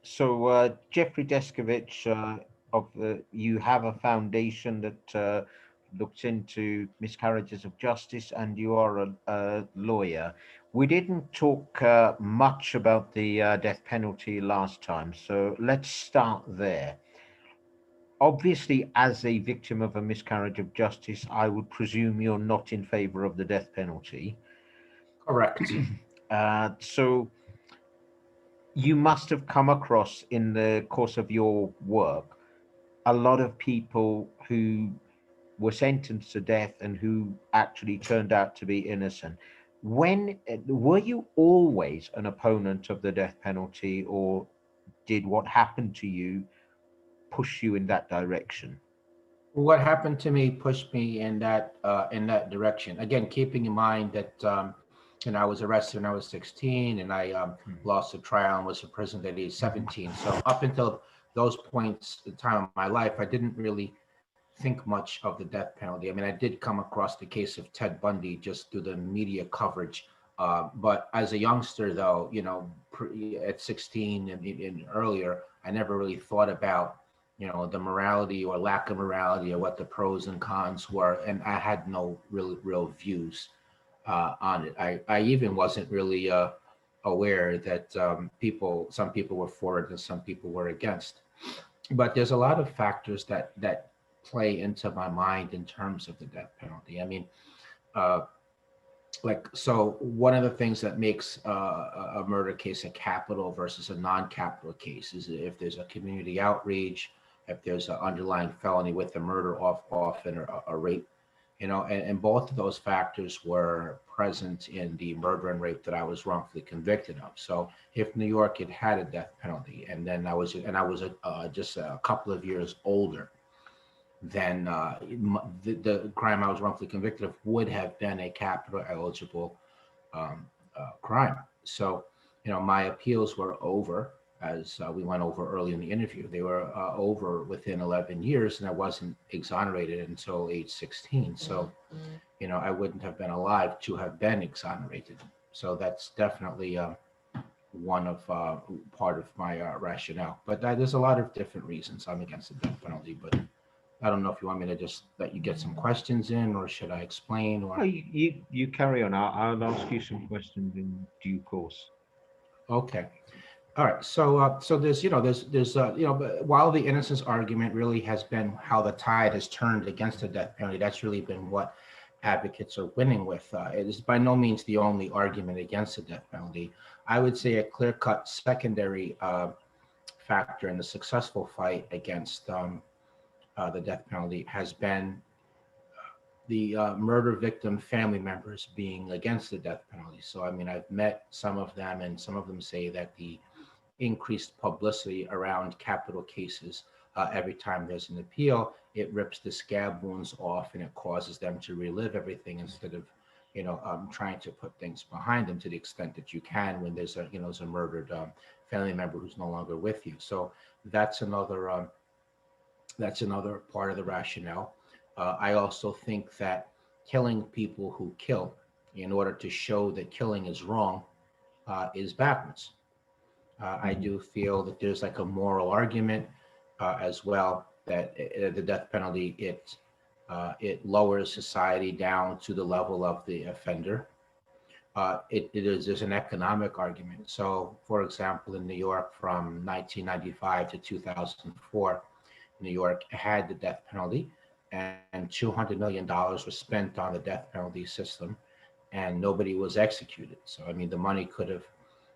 Jeffrey Deskovich, you have a foundation that looks into miscarriages of justice, and you are a lawyer. We didn't talk much about the death penalty last time, so let's start there. Obviously, as a victim of a miscarriage of justice, I would presume you're not in favor of the death penalty. Correct. So you must have come across in the course of your work a lot of people who were sentenced to death and who actually turned out to be innocent. When were you always an opponent of the death penalty, or did what happened to you push you in that direction? What happened to me pushed me in that direction. Again, keeping in mind that I was arrested when I was 16, and I lost a trial and was imprisoned at age Mhm. 17. So up until those points, the time of my life, I didn't really think much of the death penalty. I mean, I did come across the case of Ted Bundy just through the media coverage. But as a youngster, though, at 16 and earlier, I never really thought about, the morality or lack of morality or what the pros and cons were. And I had no real views on it. I even wasn't really aware that some people were for it and some people were against. But there's a lot of factors that play into my mind in terms of the death penalty. I mean, uh, so one of the things that makes a murder case a capital versus a non-capital case is if there's a community outrage, if there's an underlying felony with a murder often or a rape, and both of those factors were present in the murder and rape that I was wrongfully convicted of. So if New York had a death penalty, and then I was just a couple of years older, then the crime I was wrongfully convicted of would have been a capital eligible crime. So, my appeals were over, as we went over early in the interview. They were over within 11 years, and I wasn't exonerated until age 16. So, I wouldn't have been alive to have been exonerated. So that's definitely one of part of my rationale. But there's a lot of different reasons I'm against the death penalty. But I don't know if you want me to just let you get some questions in, or should I explain? Oh, Or you carry on. I'll ask you some questions in due course. okay, all right. So but while the innocence argument really has been how the tide has turned against the death penalty, that's really been what advocates are winning with. It is by no means the only argument against the death penalty. I would say a clear-cut secondary factor in the successful fight against the death penalty has been the murder victim family members being against the death penalty. So, I mean, I've met some of them, and some of them say that the increased publicity around capital cases every time there's an appeal, it rips the scab wounds off and it causes them to relive everything instead of, trying to put things behind them to the extent that you can when there's a murdered family member who's no longer with you. So that's another part of the rationale. I also think that killing people who kill in order to show that killing is wrong is backwards. I Mhm. do feel that there's like a moral argument as well that the death penalty it lowers society down to the level of the offender. It is there's an economic argument. So, for example, in New York from 1995 to 2004, New York had the death penalty, and $200 million was spent on the death penalty system, and nobody was executed. So, I mean, the money could have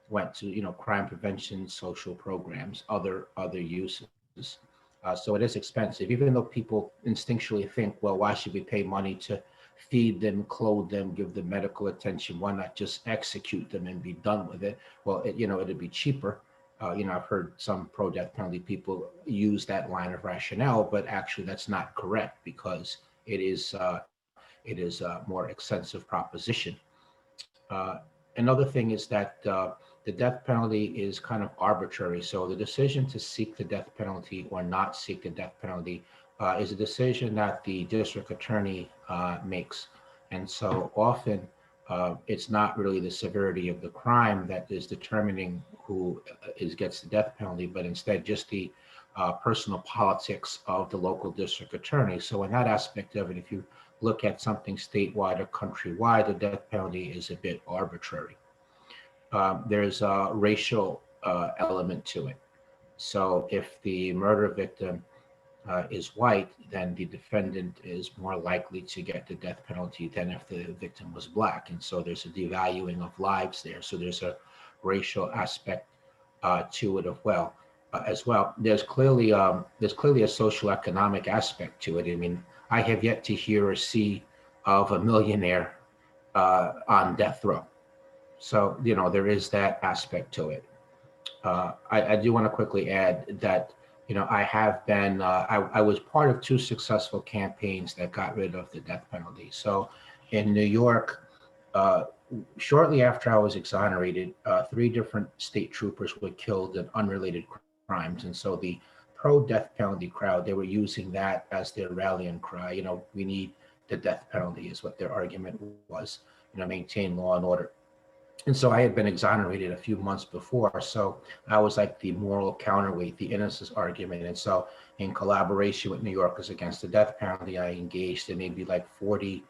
went to crime prevention, social programs, other uses. So it is expensive, even though people instinctually think, well, why should we pay money to feed them, clothe them, give them medical attention? Why not just execute them and be done with it? Well, it'd be cheaper. I've heard some pro-death penalty people use that line of rationale, but actually that's not correct because it is a more extensive proposition. Another thing is that the death penalty is kind of arbitrary. So the decision to seek the death penalty or not seek the death penalty is a decision that the district attorney makes. And so often it's not really the severity of the crime that is determining who who gets the death penalty, but instead just the personal politics of the local district attorney. So in that aspect of it, if you look at something statewide or countrywide, the death penalty is a bit arbitrary. There's a racial element to it. So if the murder victim is white, then the defendant is more likely to get the death penalty than if the victim was black. And so there's a devaluing of lives there. So there's a racial aspect to it as well. There's clearly a socioeconomic aspect to it. I mean, I have yet to hear or see of a millionaire on death row. So, there is that aspect to it. I do want to quickly add that, I have been, I was part of two successful campaigns that got rid of the death penalty. So in New York, shortly after I was exonerated, three different state troopers were killed in unrelated crimes. And so the pro-death penalty crowd, they were using that as their rallying cry. We need the death penalty is what their argument was, maintain law and order. And so I had been exonerated a few months before. So I was like the moral counterweight, the innocence argument. And so in collaboration with New Yorkers Against the Death Penalty, I engaged in maybe like 40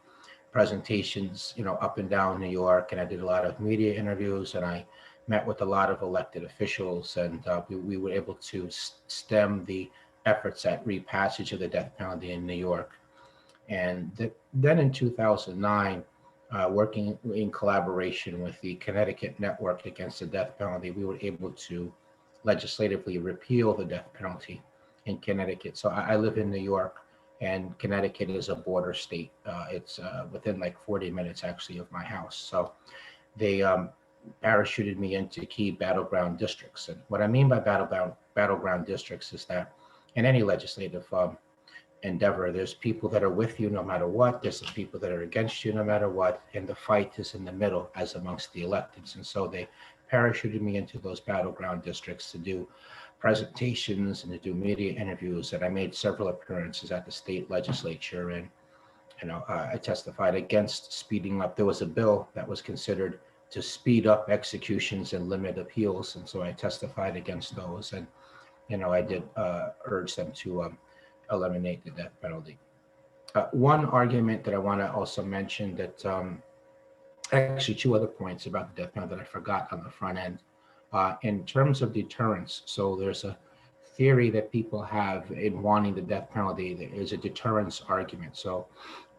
presentations, up and down New York. And I did a lot of media interviews, and I met with a lot of elected officials. And we were able to stem the efforts at repassage of the death penalty in New York. And then in 2009, working in collaboration with the Connecticut Network Against the Death Penalty, we were able to legislatively repeal the death penalty in Connecticut. So I live in New York, and Connecticut is a border state. It's within like 40 minutes actually of my house. So they parachuted me into key battleground districts. And what I mean by battleground districts is that in any legislative endeavor, there's people that are with you no matter what, there's the people that are against you no matter what, and the fight is in the middle as amongst the electeds. And so they parachuted me into those battleground districts to do presentations and to do media interviews. And I made several appearances at the state legislature, and I testified against speeding up. There was a bill that was considered to speed up executions and limit appeals, and so I testified against those. And I did urge them to eliminate the death penalty. One argument that I want to also mention that actually two other points about the death penalty that I forgot on the front end. In terms of deterrence, so there's a theory that people have in wanting the death penalty. There is a deterrence argument. So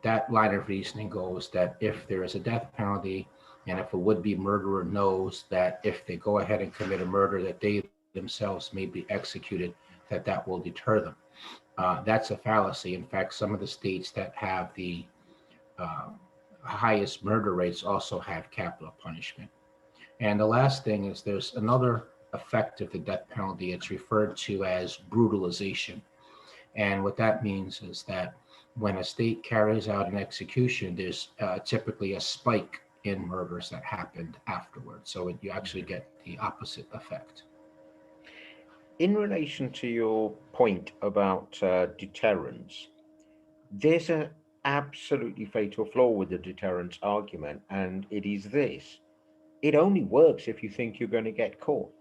that line of reasoning goes that if there is a death penalty, and if a would-be murderer knows that if they go ahead and commit a murder that they themselves may be executed, that will deter them. That's a fallacy. In fact, some of the states that have the highest murder rates also have capital punishment. And the last thing is there's another effect of the death penalty. It's referred to as brutalization. And what that means is that when a state carries out an execution, there's typically a spike in murders that happened afterwards. So you actually get the opposite effect. In relation to your point about deterrence, there's an absolutely fatal flaw with the deterrence argument, and it is this: it only works if you think you're going to get caught.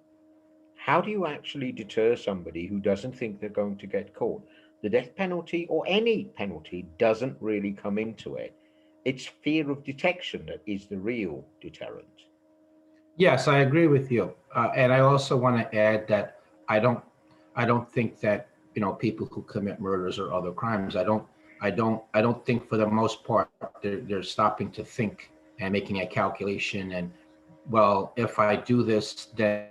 How do you actually deter somebody who doesn't think they're going to get caught? The death penalty or any penalty doesn't really come into it. It's fear of detection that is the real deterrent. Yes, I agree with you. And I also want to add that I don't think that people who commit murders or other crimes. I don't think for the most part they're stopping to think and making a calculation. And well, if I do this, then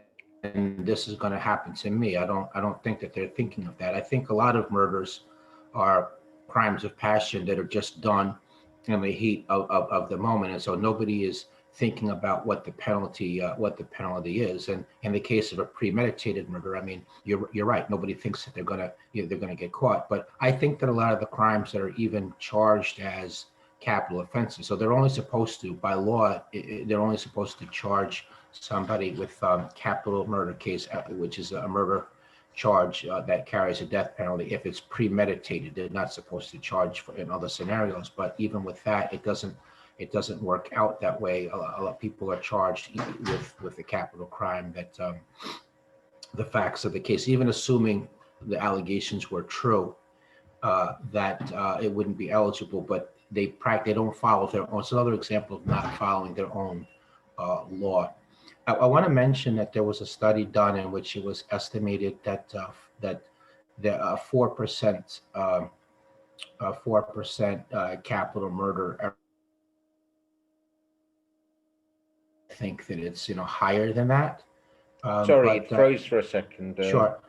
this is going to happen to me. I don't think that they're thinking of that. I think a lot of murders are crimes of passion that are just done in the heat of the moment, and so nobody is thinking about what the penalty is. And in the case of a premeditated murder, I mean, you're right. Nobody thinks that they're gonna get caught. But I think that a lot of the crimes that are even charged as capital offenses, so they're only supposed to, by law, they're only supposed to charge somebody with capital murder case, which is a murder charge that carries a death penalty if it's premeditated. They're not supposed to charge for in other scenarios. But even with that, it doesn't it doesn't work out that way. A lot of people are charged with a capital crime that the facts of the case, even assuming the allegations were true, that it wouldn't be eligible, but they don't follow their own. It's another example of not following their own law. I want to mention that there was a study done in which it was estimated that that the 4% 4% capital murder. I think that it's higher than that. Sorry, But it froze for a second. Sure.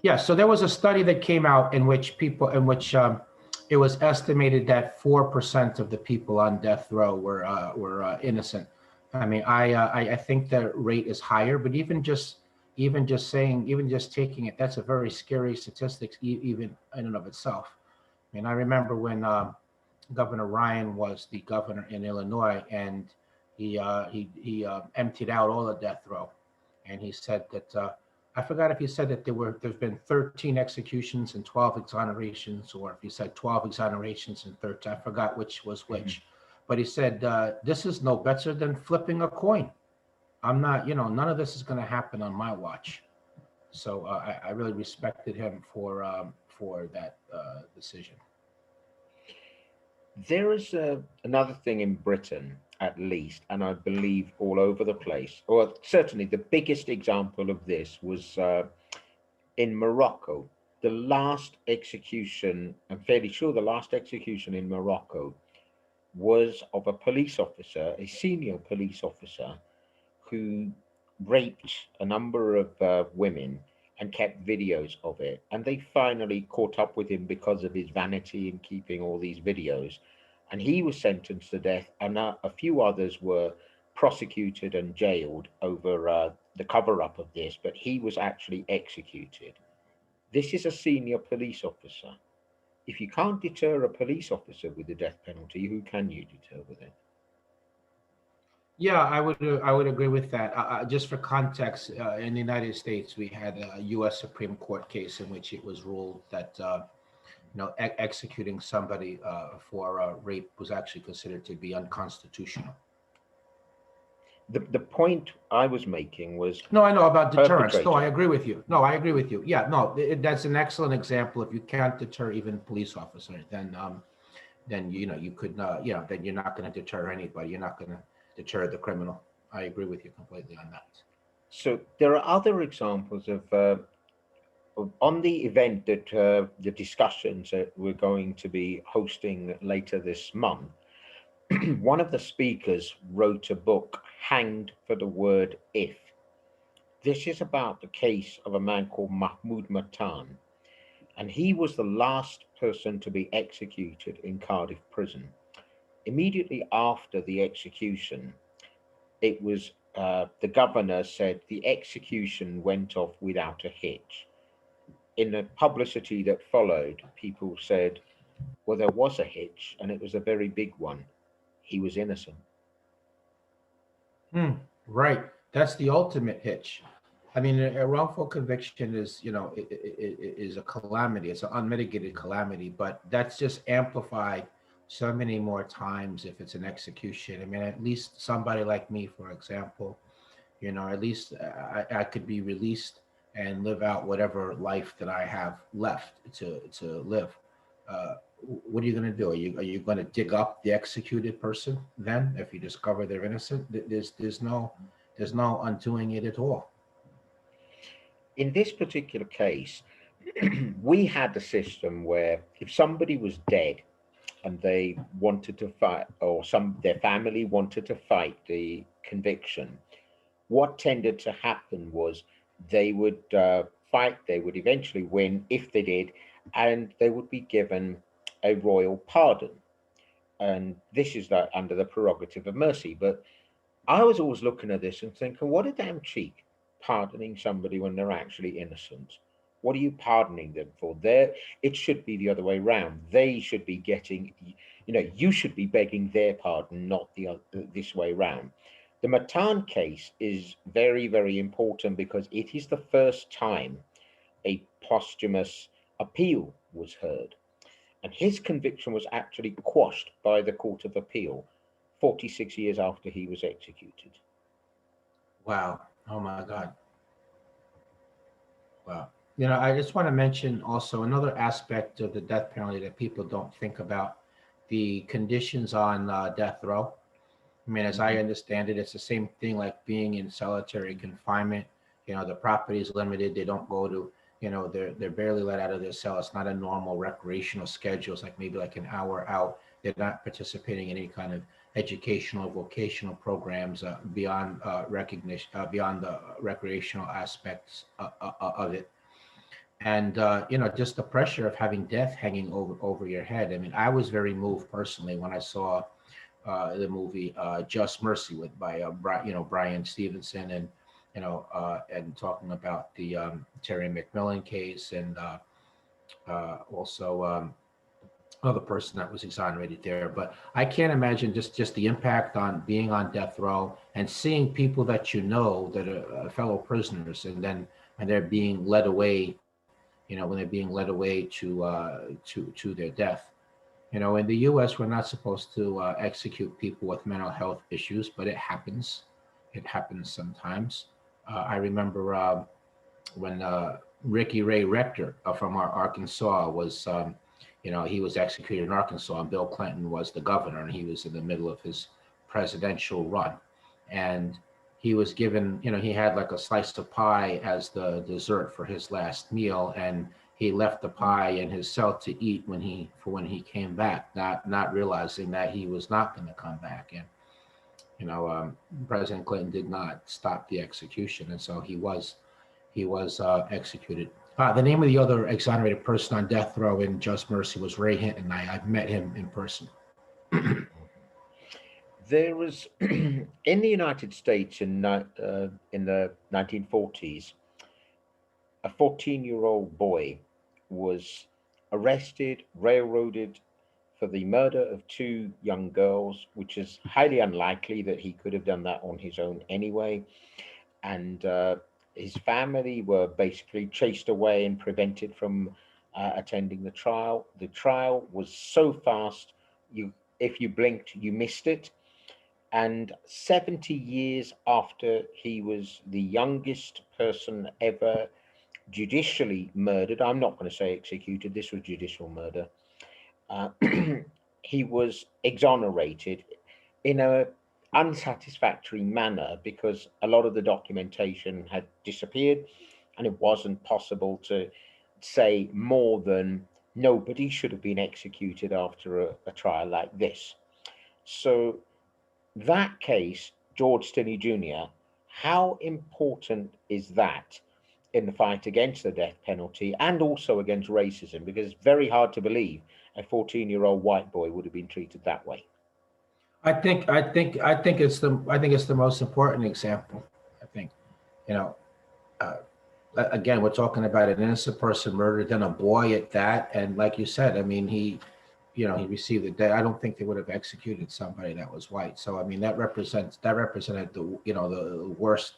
Yeah, so there was a study that came out in which it was estimated that 4% of the people on death row were innocent. I mean, I think the rate is higher, but even just taking it, that's a very scary statistic, even in and of itself. I mean, I remember when Governor Ryan was the governor in Illinois, and he emptied out all the death row, and he said that. I forgot if he said that there's been 13 executions and 12 exonerations, or if he said 12 exonerations and 13. I forgot which was which, but he said this is no better than flipping a coin. I'm not, none of this is going to happen on my watch. So I really respected him for that decision. There is another thing in Britain, at least, and I believe all over the place, or certainly the biggest example of this was in Morocco. The last execution, I'm fairly sure the last execution in Morocco was of a police officer, a senior police officer, who raped a number of women and kept videos of it. And they finally caught up with him because of his vanity in keeping all these videos. And he was sentenced to death, and a few others were prosecuted and jailed over the cover up of this, but he was actually executed. This is a senior police officer. If you can't deter a police officer with the death penalty, who can you deter with it? Yeah, I would agree with that. Just for context, in the United States, we had a U.S. Supreme Court case in which it was ruled that executing somebody for rape was actually considered to be unconstitutional. The point I was making was No, I know about deterrence. No, I agree with you. No, I agree with you. Yeah, no, that's an excellent example. If you can't deter even police officers, then you could then you're not going to deter anybody. You're not going to deter the criminal. I agree with you completely on that. So there are other examples on the event that the discussions that we're going to be hosting later this month. One of the speakers wrote a book, Hanged for the Word If. This is about the case of a man called Mahmoud Matan, and he was the last person to be executed in Cardiff prison. Immediately after the execution, it was the governor said the execution went off without a hitch. In the publicity that followed, people said, well, there was a hitch, and it was a very big one. He was innocent. Right. That's the ultimate hitch. I mean, a wrongful conviction is, is a calamity. It's an unmitigated calamity, but that's just amplified so many more times if it's an execution. I mean, at least somebody like me, for example, at least I could be released and live out whatever life that I have left to live. What are you going to do? Are you going to dig up the executed person then if you discover they're innocent? There's no undoing it at all. In this particular case, we had a system where if somebody was dead and they wanted to fight, or their family wanted to fight the conviction, what tended to happen was they would fight, they would eventually win if they did, and they would be given a royal pardon. And this is under the prerogative of mercy. But I was always looking at this and thinking, what a damn cheek, pardoning somebody when they're actually innocent. What are you pardoning them for? It should be the other way around. They should be getting, you should be begging their pardon, not this way around. The Matan case is very, very important because it is the first time a posthumous appeal was heard. And his conviction was actually quashed by the Court of Appeal 46 years after he was executed. Wow. Oh my God. Wow. You know, I just want to mention also another aspect of the death penalty that people don't think about, the conditions on death row. I mean, as I Mhm. understand it, it's the same thing like being in solitary confinement. You know, the property is limited. They don't go to, they're barely let out of their cell. It's not a normal recreational schedule. It's like maybe like an hour out. They're not participating in any kind of educational or vocational programs beyond recognition, beyond the recreational aspects of it. And just the pressure of having death hanging over your head. I mean, I was very moved personally when I saw the movie Just Mercy with by Brian Stevenson, and talking about the Terry McMillan case, and also other person that was exonerated there. But I can't imagine just the impact on being on death row and seeing people that you know that are fellow prisoners, and then and they're being led away. When they're being led away to their death. In the U.S., we're not supposed to execute people with mental health issues, but it happens. It happens sometimes. I remember when Ricky Ray Rector from Arkansas was, he was executed in Arkansas, and Bill Clinton was the governor, and he was in the middle of his presidential run. And he was given, he had like a slice of pie as the dessert for his last meal, and he left the pie in his cell to eat when he came back, not realizing that he was not going to come back. And President Clinton did not stop the execution, and so he was executed. The name of the other exonerated person on death row in Just Mercy was Ray Hinton. I've met him in person. There was in the United States in the 1940s, a 14-year-old boy was arrested, railroaded for the murder of two young girls, which is highly unlikely that he could have done that on his own anyway. And his family were basically chased away and prevented from attending the trial. The trial was so fast, if you blinked, you missed it. And 70 years after he was the youngest person ever judicially murdered, I'm not going to say executed, this was judicial murder, uh, he was exonerated in a unsatisfactory manner because a lot of the documentation had disappeared, and it wasn't possible to say more than nobody should have been executed after a trial like this. So that case, George Stinney Jr., how important is that in the fight against the death penalty and also against racism? Because it's very hard to believe a 14-year-old white boy would have been treated that way. I think it's the most important example. I think, you know, uh, again, we're talking about an innocent person murdered, then a boy at that, and like you said, I mean, he received the death. I don't think they would have executed somebody that was white. So I mean, that represented the worst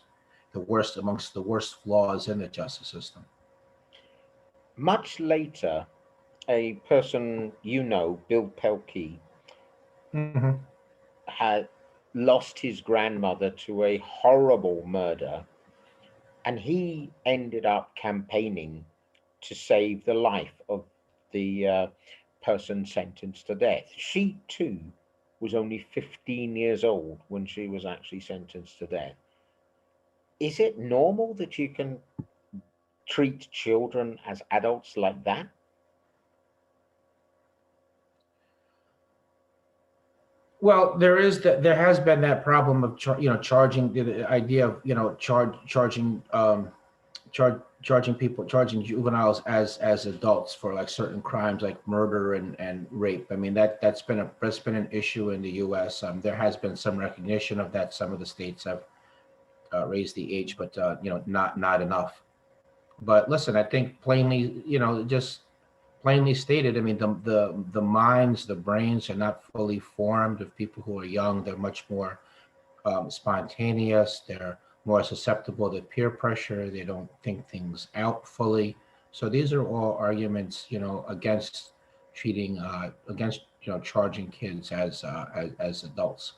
amongst the worst flaws in the justice system. Much later, a person you know, Bill Pelkey, Hmm. had lost his grandmother to a horrible murder, and he ended up campaigning to save the life of the person sentenced to death. She too was only 15 years old when she was actually sentenced to death. Is it normal that you can treat children as adults like that? Well, there has been that problem of charging the idea of charging people, charging juveniles as adults for like certain crimes like murder and rape. I mean, that's been an issue in the U.S. There has been some recognition of that. Some of the states have raised the age, but not enough. But listen, I think plainly, just plainly stated, I mean, the minds, the brains are not fully formed of people who are young. They're much more spontaneous. They're more susceptible to peer pressure. They don't think things out fully. So these are all arguments, against charging kids as adults.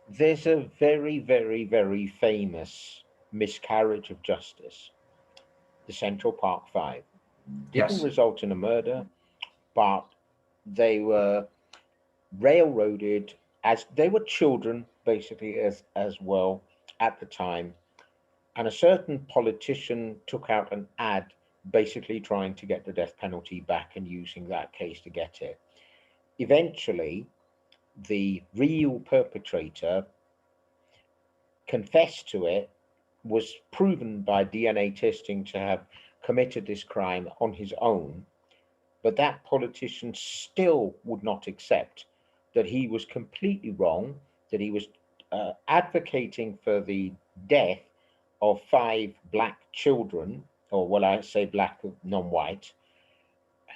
There's a very, very, very famous miscarriage of justice, the Central Park Five. Didn't Yes. result in a murder, but they were railroaded as they were children, basically, as well at the time. And a certain politician took out an ad basically trying to get the death penalty back and using that case to get it. Eventually, the real perpetrator confessed to it, was proven by DNA testing to have committed this crime on his own, but that politician still would not accept that he was completely wrong, that he was advocating for the death of five black children, or well, I say black, non white,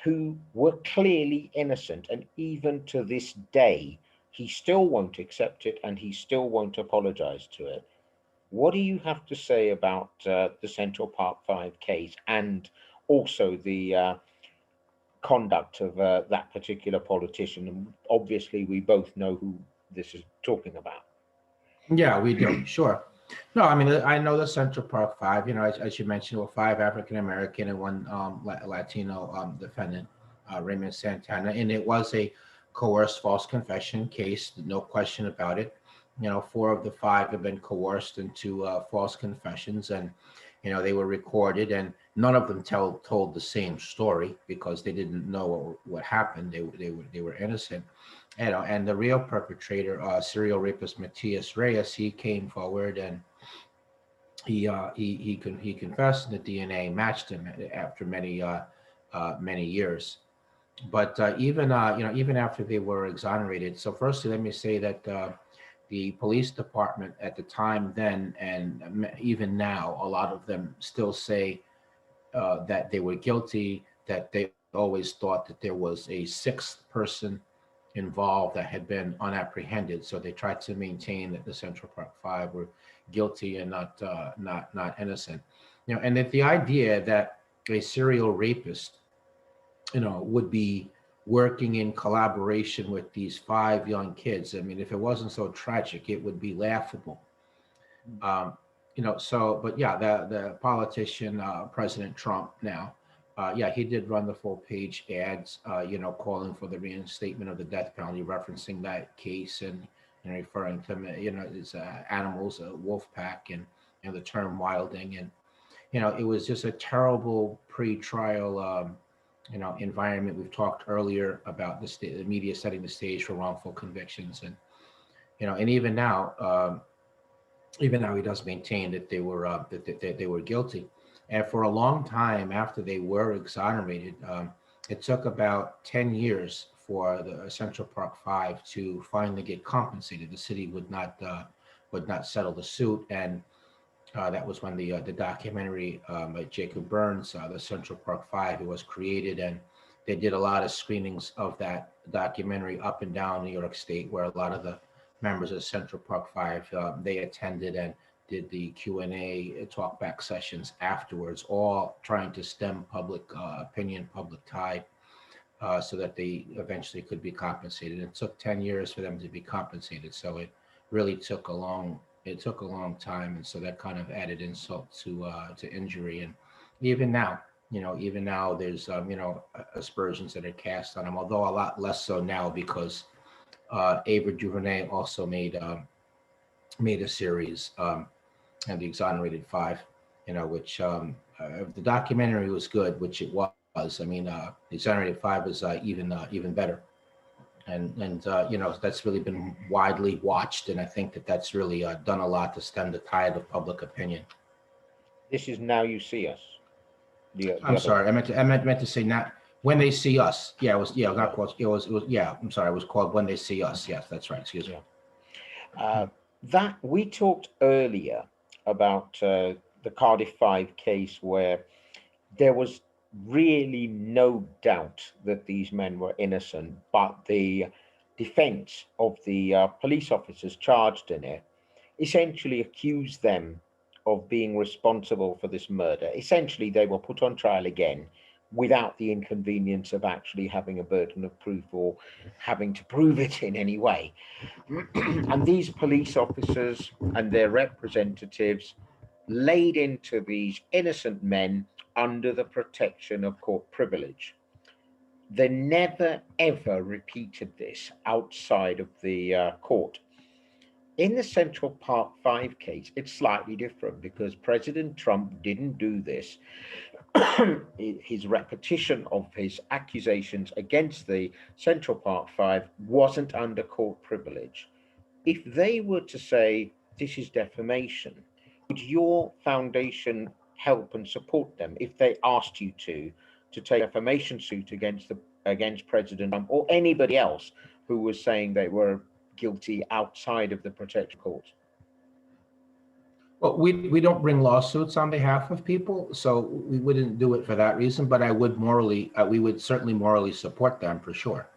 who were clearly innocent. And even to this day, he still won't accept it and he still won't apologize to it. What do you have to say about the Central Park Five case and also the conduct of that particular politician? And obviously, we both know who this is talking about. Yeah, we do. Sure. No, I mean, I know the Central Park Five. You know, as you mentioned, were five African American and one Latino defendant, Raymond Santana, and it was a coerced false confession case. No question about it. You know, four of the five have been coerced into false confessions, and they were recorded, and none of them told the same story because they didn't know what happened. They were innocent. And the real perpetrator, serial rapist Matias Reyes, he came forward and he confessed, and the DNA matched him after many years. But even after they were exonerated. So firstly, let me say that the police department at the time then and even now, a lot of them still say that they were guilty, that they always thought that there was a sixth person involved that had been unapprehended. So they tried to maintain that the Central Park Five were guilty and not innocent. And that the idea that a serial rapist, would be working in collaboration with these five young kids. I mean, if it wasn't so tragic, it would be laughable. Um, but yeah, the politician, President Trump now, yeah, he did run the full page ads, calling for the reinstatement of the death penalty, referencing that case and referring to, his animals, a wolf pack, and the term wilding. And, it was just a terrible pre-trial, environment. We've talked earlier about the media setting the stage for wrongful convictions. And, and even now he does maintain that that they were guilty. And for a long time after they were exonerated, it took about 10 years for the Central Park Five to finally get compensated. The city would not settle the suit, and that was when the documentary by Jacob Burns, the Central Park Five, it was created, and they did a lot of screenings of that documentary up and down New York State, where a lot of the members of Central Park Five they attended and did the Q&A talkback sessions afterwards, all trying to stem public opinion, public tide, so that they eventually could be compensated. It took 10 years for them to be compensated, so it really took a long time, and so that kind of added insult to injury. And even now, there's aspersions that are cast on him, although a lot less so now because Ava DuVernay also made a series, and the Exonerated Five, which the documentary was good, which it was. I mean, the Exonerated Five is even better, and that's really been widely watched, and I think that that's really done a lot to stem the tide of public opinion. This is Now You See Us. The I'm other, sorry, I meant to say not when they see us. Yeah, it was not right? called. It was yeah. I'm sorry, it was called When They See Us. Yes, that's right. Excuse me. Yeah. That we talked earlier about the Cardiff Five case where there was really no doubt that these men were innocent, but the defense of the police officers charged in it essentially accused them of being responsible for this murder. Essentially, they were put on trial again without the inconvenience of actually having a burden of proof or having to prove it in any way. And these police officers and their representatives laid into these innocent men under the protection of court privilege. They never ever repeated this outside of the court. In the Central Park 5 case, it's slightly different because President Trump didn't do this. His repetition of his accusations against the Central Park 5 wasn't under court privilege. If they were to say this is defamation, would your foundation help and support them if they asked you to take a defamation suit against President Trump or anybody else who was saying they were guilty outside of the protection court? Well, we don't bring lawsuits on behalf of people, so we wouldn't do it for that reason. But I would morally, we would certainly morally support them for sure.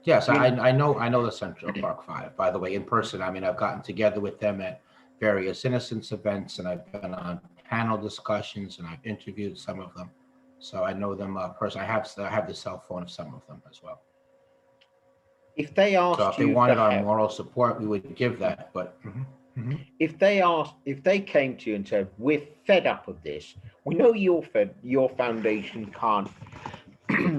Yes, You I know the Central Park Five. By the way, in person. I mean, I've gotten together with them at various innocence events, and I've been on panel discussions, and I've interviewed some of them. So I know them personally. I have the cell phone of some of them as well. if they So asked if they you for wanted our help, moral support, we would give that. But if they came to you and said, "We're fed up of this. We know your foundation can't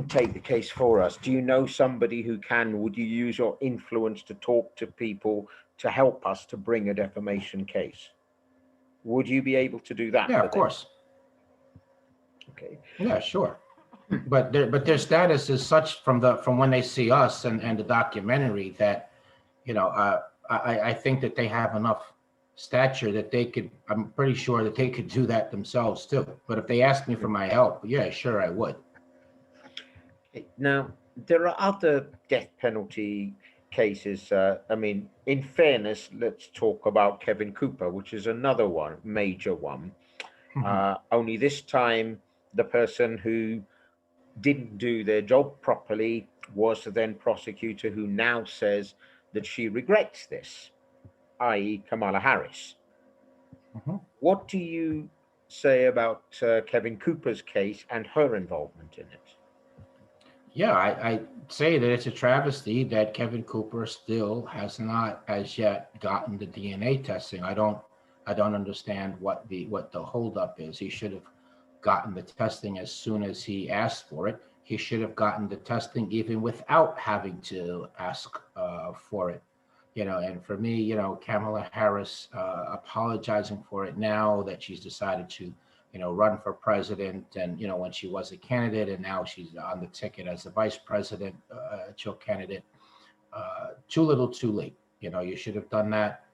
take the case for us. Do you know somebody who can? Would you use your influence to talk to people to help us to bring a defamation case?" Would you be able to do that yeah, for of them? course. Okay. Yeah, sure. But their status is such from when they see us and the documentary that I think that they have enough stature that they could. I'm pretty sure that they could do that themselves too. But if they asked me for my help, yeah, sure, I would. Now, there are other death penalty cases. I mean, in fairness, let's talk about Kevin Cooper, which is another one, major one. Mhm. Only this time, the person who didn't do their job properly was the then prosecutor who now says that she regrets this, i.e., Kamala Harris. Mhm. What do you say about Kevin Cooper's case and her involvement in it? Yeah, I say that it's a travesty that Kevin Cooper still has not as yet gotten the DNA testing. I don't understand what the holdup is. He should have gotten the testing as soon as he asked for it. He should have gotten the testing even without having to ask for it. And for me, Kamala Harris apologizing for it now that she's decided to run for president, and when she was a candidate and now she's on the ticket as a vice president candidate. Too little, too late. You should have done that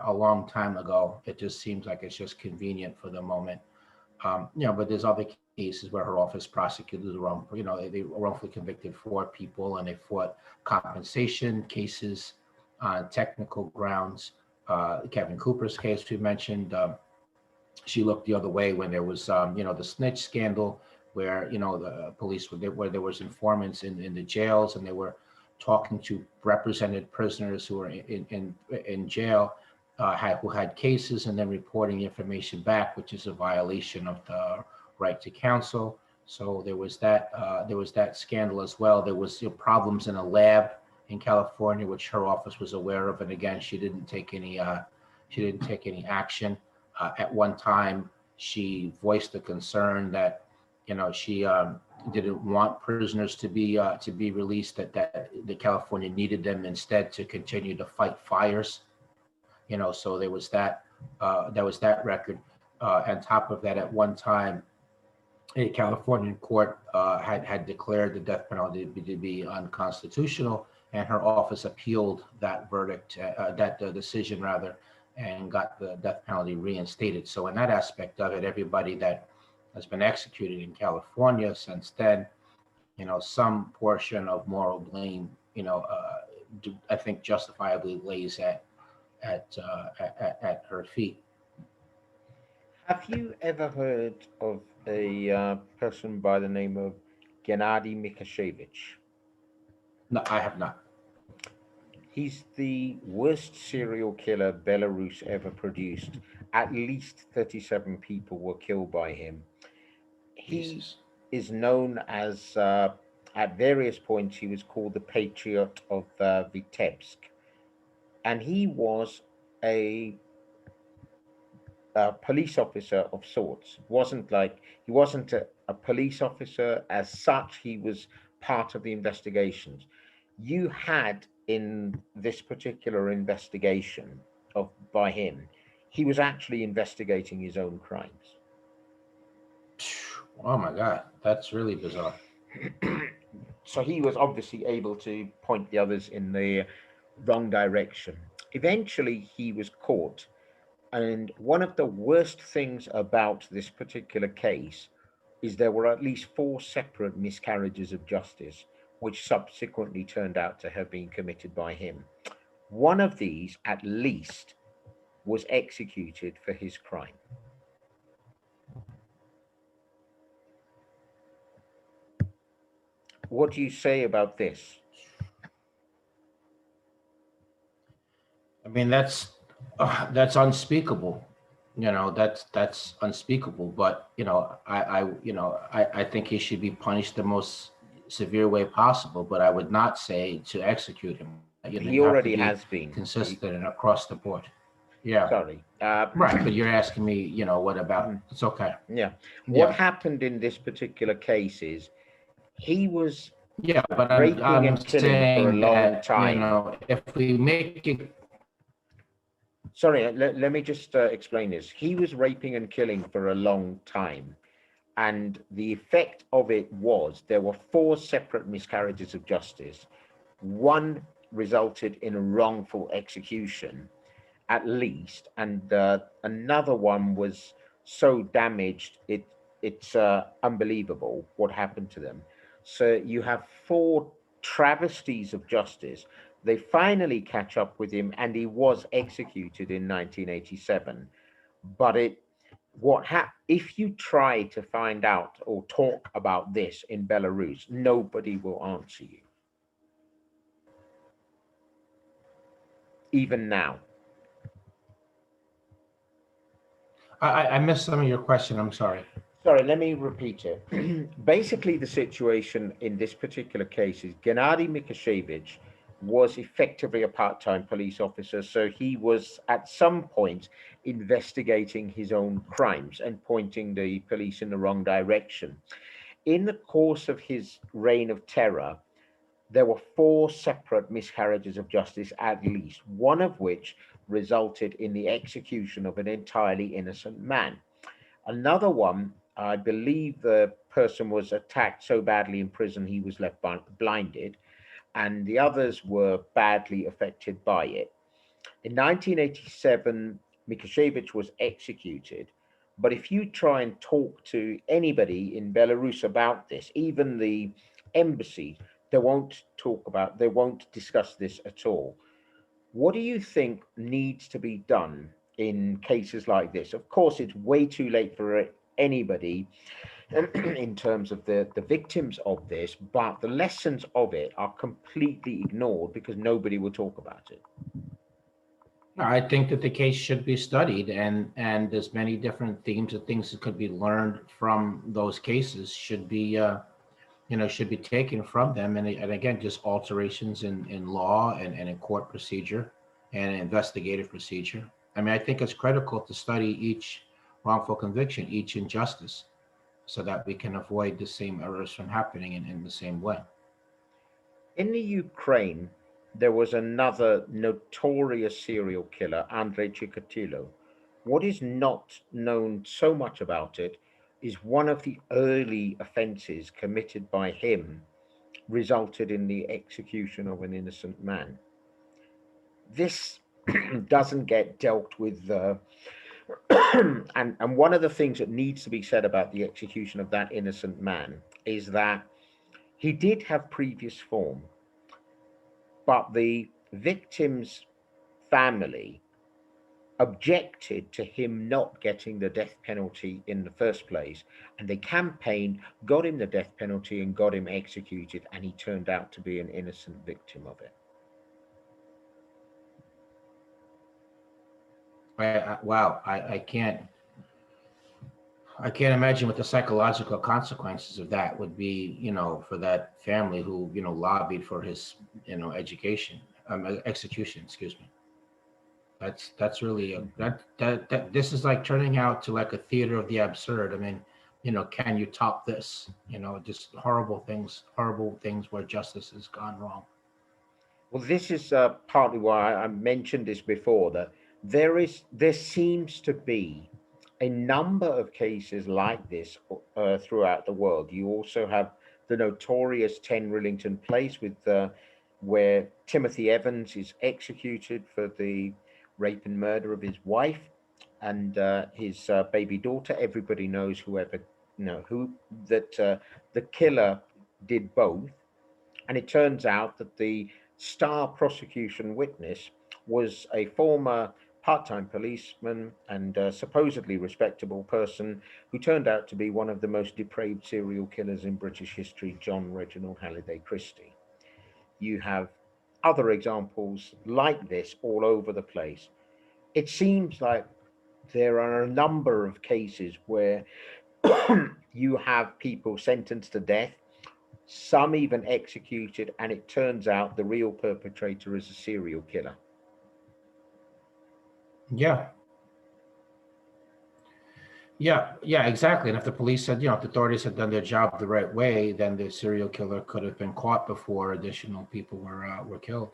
a long time ago. It just seems like it's just convenient for the moment. But there's other cases where her office prosecuted the wrong, they wrongfully convicted 4 people and they fought compensation cases on technical grounds. Kevin Cooper's case we mentioned. She looked the other way when there was, the snitch scandal, where the police were there, where there was informants in the jails, and they were talking to represented prisoners who were in jail, who had cases, and then reporting information back, which is a violation of the right to counsel. So there was that. There was that scandal as well. There was problems in a lab in California, which her office was aware of, and again, she didn't take any. She didn't take any action. At one time, she voiced the concern that she didn't want prisoners to be released. That the California needed them instead to continue to fight fires. So there was that record. On top of that, at one time, a Californian court had declared the death penalty to be unconstitutional, and her office appealed that verdict, that decision rather, and got the death penalty reinstated. So in that aspect of it, everybody that has been executed in California since then, some portion of moral blame, I think justifiably lays at her feet. Have you ever heard of a person by the name of Gennady Mikhailov? No, I have not. He's the worst serial killer Belarus ever produced. At least 37 people were killed by him. He Jesus. is known as, at various points, he was called the Patriot of Vitebsk. And he was a, a police officer of sorts. Wasn't like he wasn't a police officer as such. He was part of the investigations. You had in this particular investigation of by him, he was actually investigating his own crimes. Oh my God, that's really bizarre. So he was obviously able to point the others in the wrong direction. Eventually, he was caught. And one of the worst things about this particular case is there were at least four separate miscarriages of justice, which subsequently turned out to have been committed by him. One of these, at least, was executed for his crime. What do you say about this? I mean, that's unspeakable. That's unspeakable. But I think he should be punished the most severe way possible. But I would not say to execute him. He You have to already be has been. consistent and across the board. Yeah, Sorry. right. But you're asking me, what about? Mhm. It's okay. Yeah. What Yeah, happened in this particular case is he was yeah. But raping I'm and killing for a saying long that time. if we make it. Sorry, let me just explain this. He was raping and killing for a long time. And the effect of it was there were four separate miscarriages of justice. One resulted in a wrongful execution, at least, and another one was so damaged it's unbelievable what happened to them. So you have four travesties of justice. They finally catch up with him, and he was executed in 1987. But if you try to find out or talk about this in Belarus, nobody will answer you, even now. I missed some of your question. I'm sorry. Sorry, let me repeat it. Basically, the situation in this particular case is Gennady Mikhailov was effectively a part-time police officer, so he was at some point investigating his own crimes and pointing the police in the wrong direction. In the course of his reign of terror, there were four separate miscarriages of justice, at least, one of which resulted in the execution of an entirely innocent man. Another one, I believe the person was attacked so badly in prison he was left blinded, and the others were badly affected by it. In 1987, Mikashevich was executed. But if you try and talk to anybody in Belarus about this, even the embassy, they won't discuss this at all. What do you think needs to be done in cases like this? Of course, it's way too late for anybody in terms of the victims of this, but the lessons of it are completely ignored because nobody will talk about it. I think that the case should be studied, and there's many different themes and things that could be learned from those cases should be taken from them, and again, just alterations in law and in court procedure and investigative procedure. I mean, I think it's critical to study each wrongful conviction, each injustice, so that we can avoid the same errors from happening in the same way. In the Ukraine, there was another notorious serial killer, Andrei Chikatilo. What is not known so much about it is one of the early offenses committed by him resulted in the execution of an innocent man. This doesn't get dealt with, and one of the things that needs to be said about the execution of that innocent man is that he did have previous form, but the victim's family objected to him not getting the death penalty in the first place, and they campaigned, got him the death penalty, and got him executed, and he turned out to be an innocent victim of it. Wow, I can't. I can't imagine what the psychological consequences of that would be, for that family who, lobbied for his, education, execution, excuse me. That's really that this is like turning out to like a theater of the absurd. I mean, can you top this? Just horrible things where justice has gone wrong. Well, this is partly why I mentioned this before, that there seems to be a number of cases like this throughout the world. You also have the notorious 10 Rillington Place with where Timothy Evans is executed for the rape and murder of his wife and his baby daughter. Everybody knows whoever who that the killer did both, and it turns out that the star prosecution witness was a former part time policeman and supposedly respectable person who turned out to be one of the most depraved serial killers in British history, John Reginald Halliday Christie. You have other examples like this all over the place. It seems like there are a number of cases where you have people sentenced to death, some even executed, and it turns out the real perpetrator is a serial killer. Yeah, yeah, exactly. And if the police had, if the authorities had done their job the right way, then the serial killer could have been caught before additional people were killed.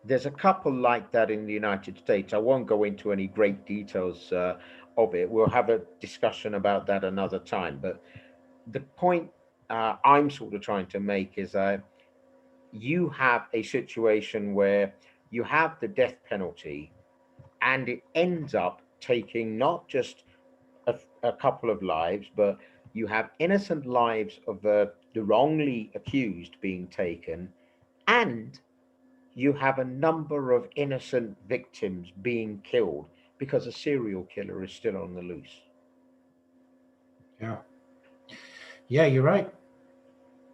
There's a couple like that in the United States. I won't go into any great details of it. We'll have a discussion about that another time. But the point I'm sort of trying to make is you have a situation where you have the death penalty and it ends up taking not just a couple of lives, but you have innocent lives of the wrongly accused being taken, and you have a number of innocent victims being killed because a serial killer is still on the loose. Yeah, yeah, you're right.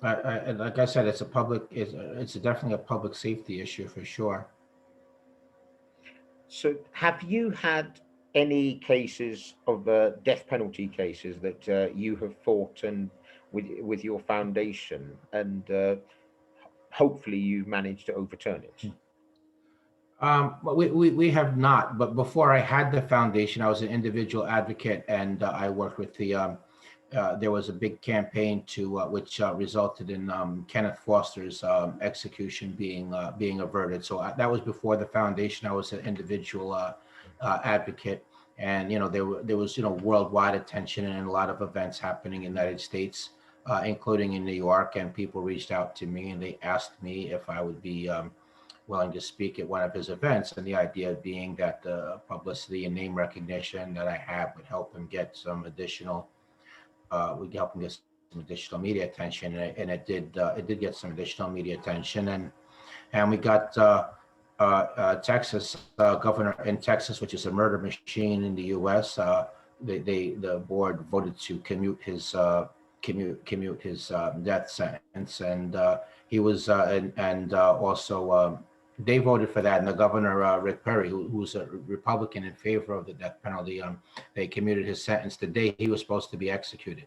Like I said, it's definitely a public safety issue for sure. So, have you had any cases of death penalty cases that you have fought and with your foundation, and hopefully you managed to overturn it? But we have not. But before I had the foundation, I was an individual advocate, and I worked with the. There was a big campaign to which resulted in Kenneth Foster's execution being averted. So that was before the foundation. I was an individual advocate, and there was worldwide attention and a lot of events happening in the United States, including in New York. And people reached out to me and they asked me if I would be willing to speak at one of his events, and the idea being that the publicity and name recognition that I have would help him get some additional, would help him get some additional media attention, and it did get some additional media attention, and we got Texas governor in Texas, which is a murder machine in the U.S. The board voted to commute his death sentence, and he was and also. They voted for that, and the governor, Rick Perry, who's a Republican in favor of the death penalty, they commuted his sentence the day he was supposed to be executed.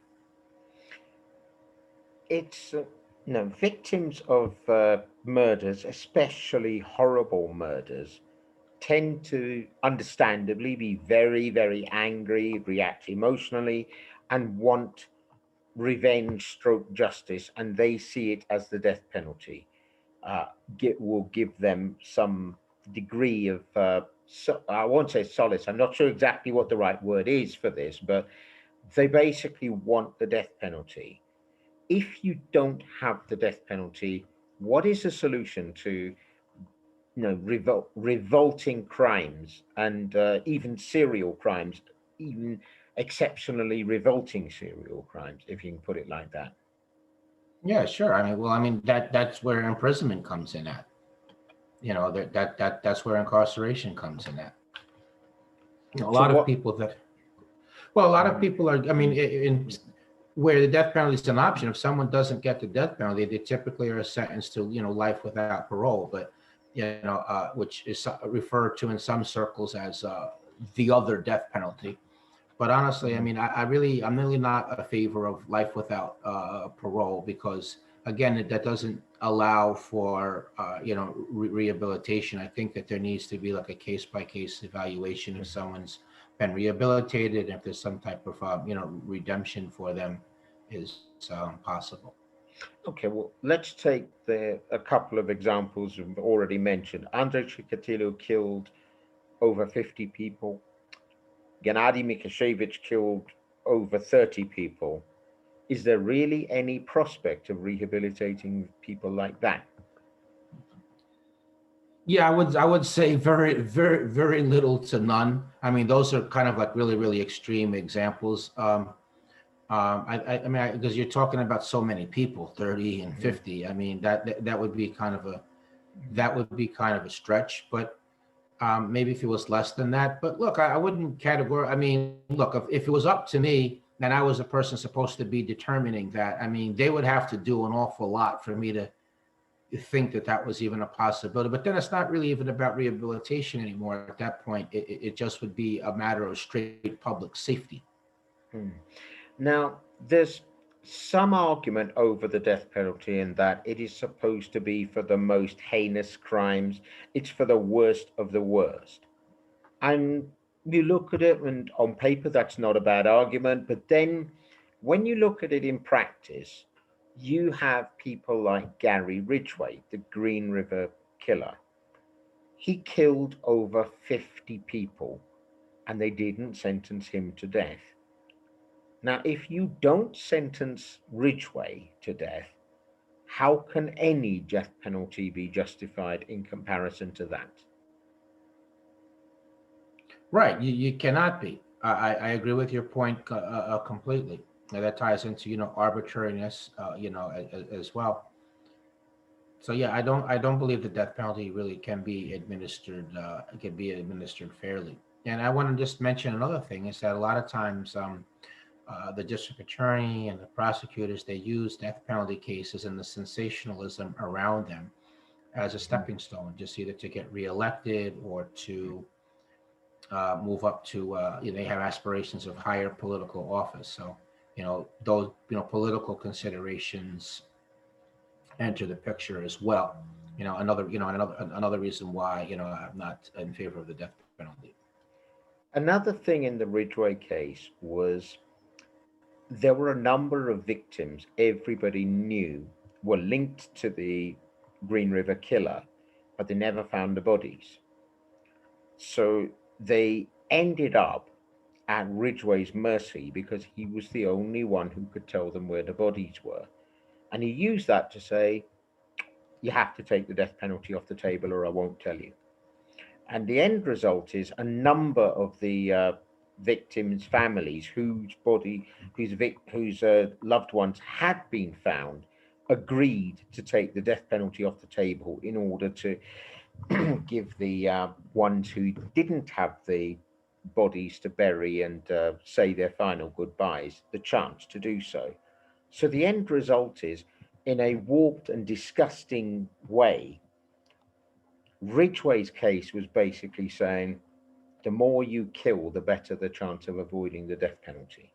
It's no, victims of murders, especially horrible murders, tend to understandably be very, very angry, react emotionally, and want revenge stroke justice, and they see it as the death penalty. uh, will give them some degree of, I won't say solace, I'm not sure exactly what the right word is for this, but they basically want the death penalty. If you don't have the death penalty, what is the solution to revolting crimes and even serial crimes, even exceptionally revolting serial crimes, if you can put it like that? Yeah, sure. I mean, well, I mean that's where imprisonment comes in at. That's where incarceration comes in at. A So lot of what? people that, well, a lot of people are. I mean, where the death penalty is an option, if someone doesn't get the death penalty, they typically are sentenced to life without parole. But which is referred to in some circles as the other death penalty. But honestly, I Mm. mean, I'm really not a favor of life without parole, because again, that doesn't allow for rehabilitation. I think that there needs to be like a case by case evaluation if someone's been rehabilitated, and if there's some type of redemption for them is possible. Okay, well, let's take a couple of examples we've already mentioned. Andrei Chikatilo killed over 50 people. Gennady Mikhailov killed over 30 people. Is there really any prospect of rehabilitating people like that? Yeah, I would say very little to none. I mean, those are kind of like really extreme examples. I mean, because you're talking about so many people, 30 and Mhm. 50. I mean, that would be kind of a stretch, but maybe if it was less than that. But look, I wouldn't categorize. I mean, look, if it was up to me and I was a person supposed to be determining that, I mean, they would have to do an awful lot for me to think that that was even a possibility. But then it's not really even about rehabilitation anymore. At that point, it just would be a matter of straight public safety. Hmm. Now, there's some argument over the death penalty in that it is supposed to be for the most heinous crimes. It's for the worst of the worst. And you look at it, and on paper, that's not a bad argument. But then when you look at it in practice, you have people like Gary Ridgway, the Green River killer. He killed over 50 people, and they didn't sentence him to death. Now, if you don't sentence Ridgway to death, how can any death penalty be justified in comparison to that? Right, you cannot be. I agree with your point completely. And that ties into arbitrariness, as well. So yeah, I don't believe the death penalty really can be administered fairly. And I want to just mention another thing is that a lot of times the district attorney and the prosecutors, they use death penalty cases and the sensationalism around them as a Mhm. stepping stone, just either to get reelected or to move up to they have aspirations of higher political office. So those political considerations enter the picture as well. Another reason why I'm not in favor of the death penalty. Another thing in the Ridgway case was there were a number of victims everybody knew were linked to the Green River killer, but they never found the bodies. So they ended up at Ridgway's mercy because he was the only one who could tell them where the bodies were. And he used that to say, you have to take the death penalty off the table or I won't tell you. And the end result is a number of the victims' families whose loved ones had been found agreed to take the death penalty off the table in order to give the ones who didn't have the bodies to bury and say their final goodbyes the chance to do so. So the end result is, in a warped and disgusting way, Ridgway's case was basically saying the more you kill, the better the chance of avoiding the death penalty.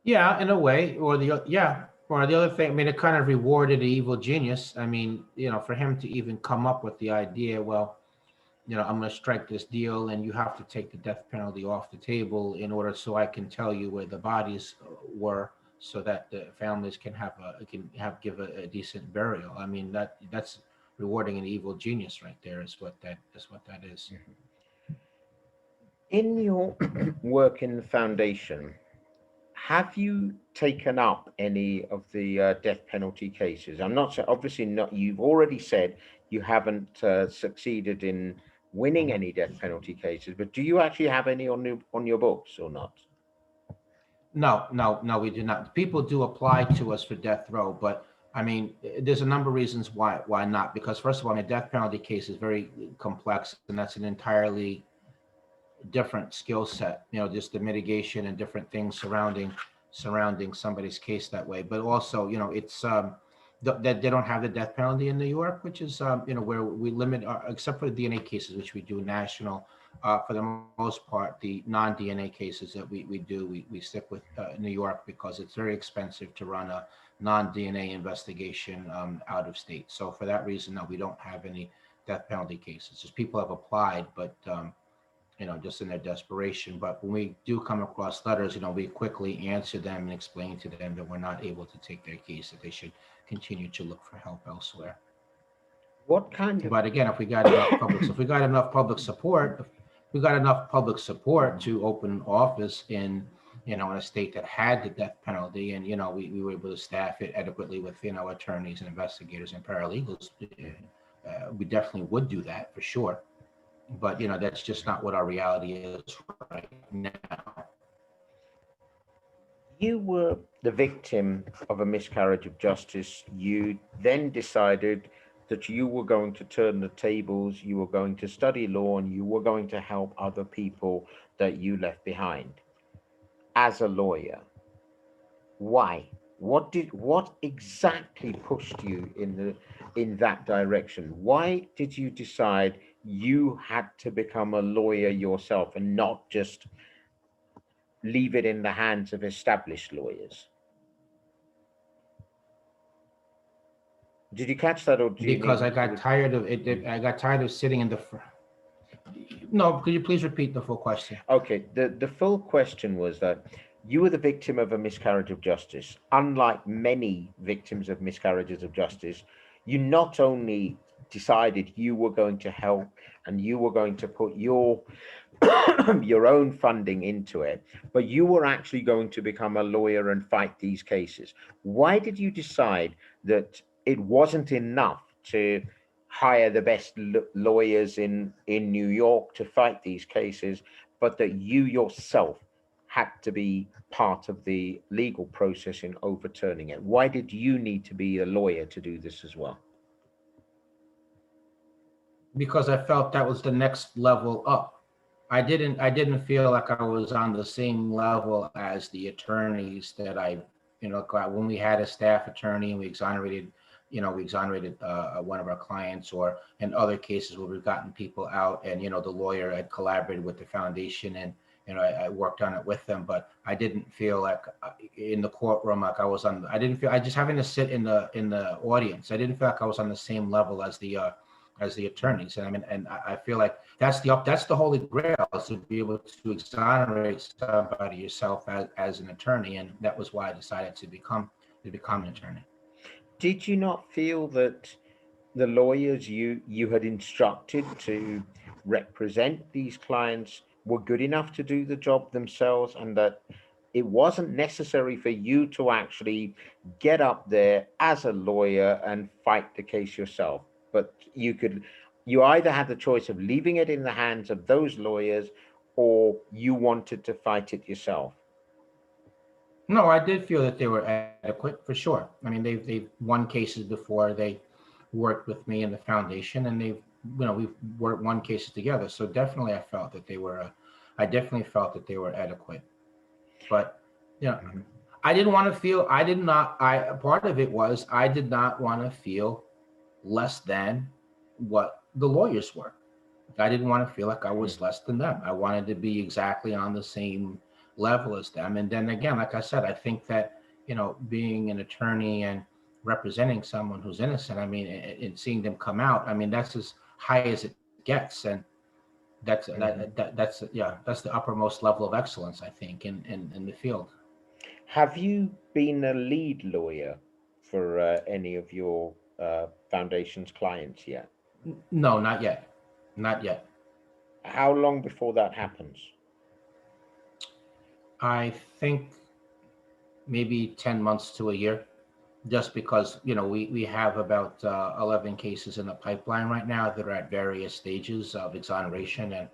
Yeah, in a way, or the other thing. I mean, it kind of rewarded the evil genius. I mean, for him to even come up with the idea, well, I'm going to strike this deal, and you have to take the death penalty off the table in order so I can tell you where the bodies were, so that the families can give a decent burial. I mean, that's rewarding an evil genius right there. Is what that is. In your work in the foundation, have you taken up any of the death penalty cases? I'm not obviously not. You've already said you haven't succeeded in winning Mhm. any death penalty cases, but do you actually have any on your books or not? No, no, no, we do not. People do apply to us for death row, but I mean, there's a number of reasons why not. Because first of all, I mean, death penalty case is very complex, and that's an entirely different skill set. Just the mitigation and different things surrounding somebody's case that way. But also, it's that they don't have the death penalty in New York, which is where we limit our, except for the DNA cases, which we do national. For the most part, the non-DNA cases that we do, we stick with New York because it's very expensive to run a non-DNA investigation out of state. So for that reason, no, we don't have any death penalty cases. Just people have applied, but just in their desperation. But when we do come across letters, we quickly answer them and explain to them that we're not able to take their case, that they should continue to look for help elsewhere. What kind of But again, if we got enough public support, if we got enough public support to open an office in a state that had the death penalty, and we were able to staff it adequately with attorneys and investigators and paralegals, we definitely would do that for sure. But that's just not what our reality is right now. you were the victim of a miscarriage of justice, you then decided that you were going to turn the tables, you were going to study law, and you were going to help other people that you left behind as a lawyer. Why? What exactly pushed you in that direction? Why did you decide you had to become a lawyer yourself and not just leave it in the hands of established lawyers? Did you catch that, or do you Because need I me to got tired of it. I got tired of sitting in the. No, could you please repeat the full question? Okay, the full question was that you were the victim of a miscarriage of justice. Unlike many victims of miscarriages of justice, you not only decided you were going to help and you were going to put your your own funding into it, but you were actually going to become a lawyer and fight these cases. Why did you decide that it wasn't enough to hire the best lawyers in New York to fight these cases, but that you yourself had to be part of the legal process in overturning it? Why did you need to be a lawyer to do this as well? Because I felt that was the next level up. I didn't feel like I was on the same level as the attorneys that when we had a staff attorney and we exonerated one of our clients, or in other cases where we've gotten people out, and the lawyer had collaborated with the foundation, and I worked on it with them. But I didn't feel like in the courtroom like I was on. I didn't feel I just having to sit in the audience. I didn't feel like I was on the same level as the attorneys. And I feel like that's the holy grail, is to be able to exonerate somebody yourself as an attorney. And that was why I decided to become an attorney. Did you not feel that the lawyers you had instructed to represent these clients were good enough to do the job themselves, and that it wasn't necessary for you to actually get up there as a lawyer and fight the case yourself, but you either had the choice of leaving it in the hands of those lawyers, or you wanted to fight it yourself? No, I did feel that they were adequate for sure. I mean, they've won cases before. They worked with me in the foundation, and we've won cases together. So definitely, I definitely felt that they were adequate. But you know, Mhm. I didn't want to feel. I did not. I Part of it was I did not want to feel less than what the lawyers were. I didn't want to feel like I was less than them. I wanted to be exactly on the same level as them. And then again, like I said, I think that, being an attorney and representing someone who's innocent, I mean, and seeing them come out, I mean, that's as high as it gets. And Mhm. that's the uppermost level of excellence, I think, in the field. Have you been a lead lawyer for any of your foundation's clients yet? No, not yet. Not yet. How long before that happens? I think maybe 10 months to a year, just because we have about 11 cases in the pipeline right now that are at various stages of exoneration. And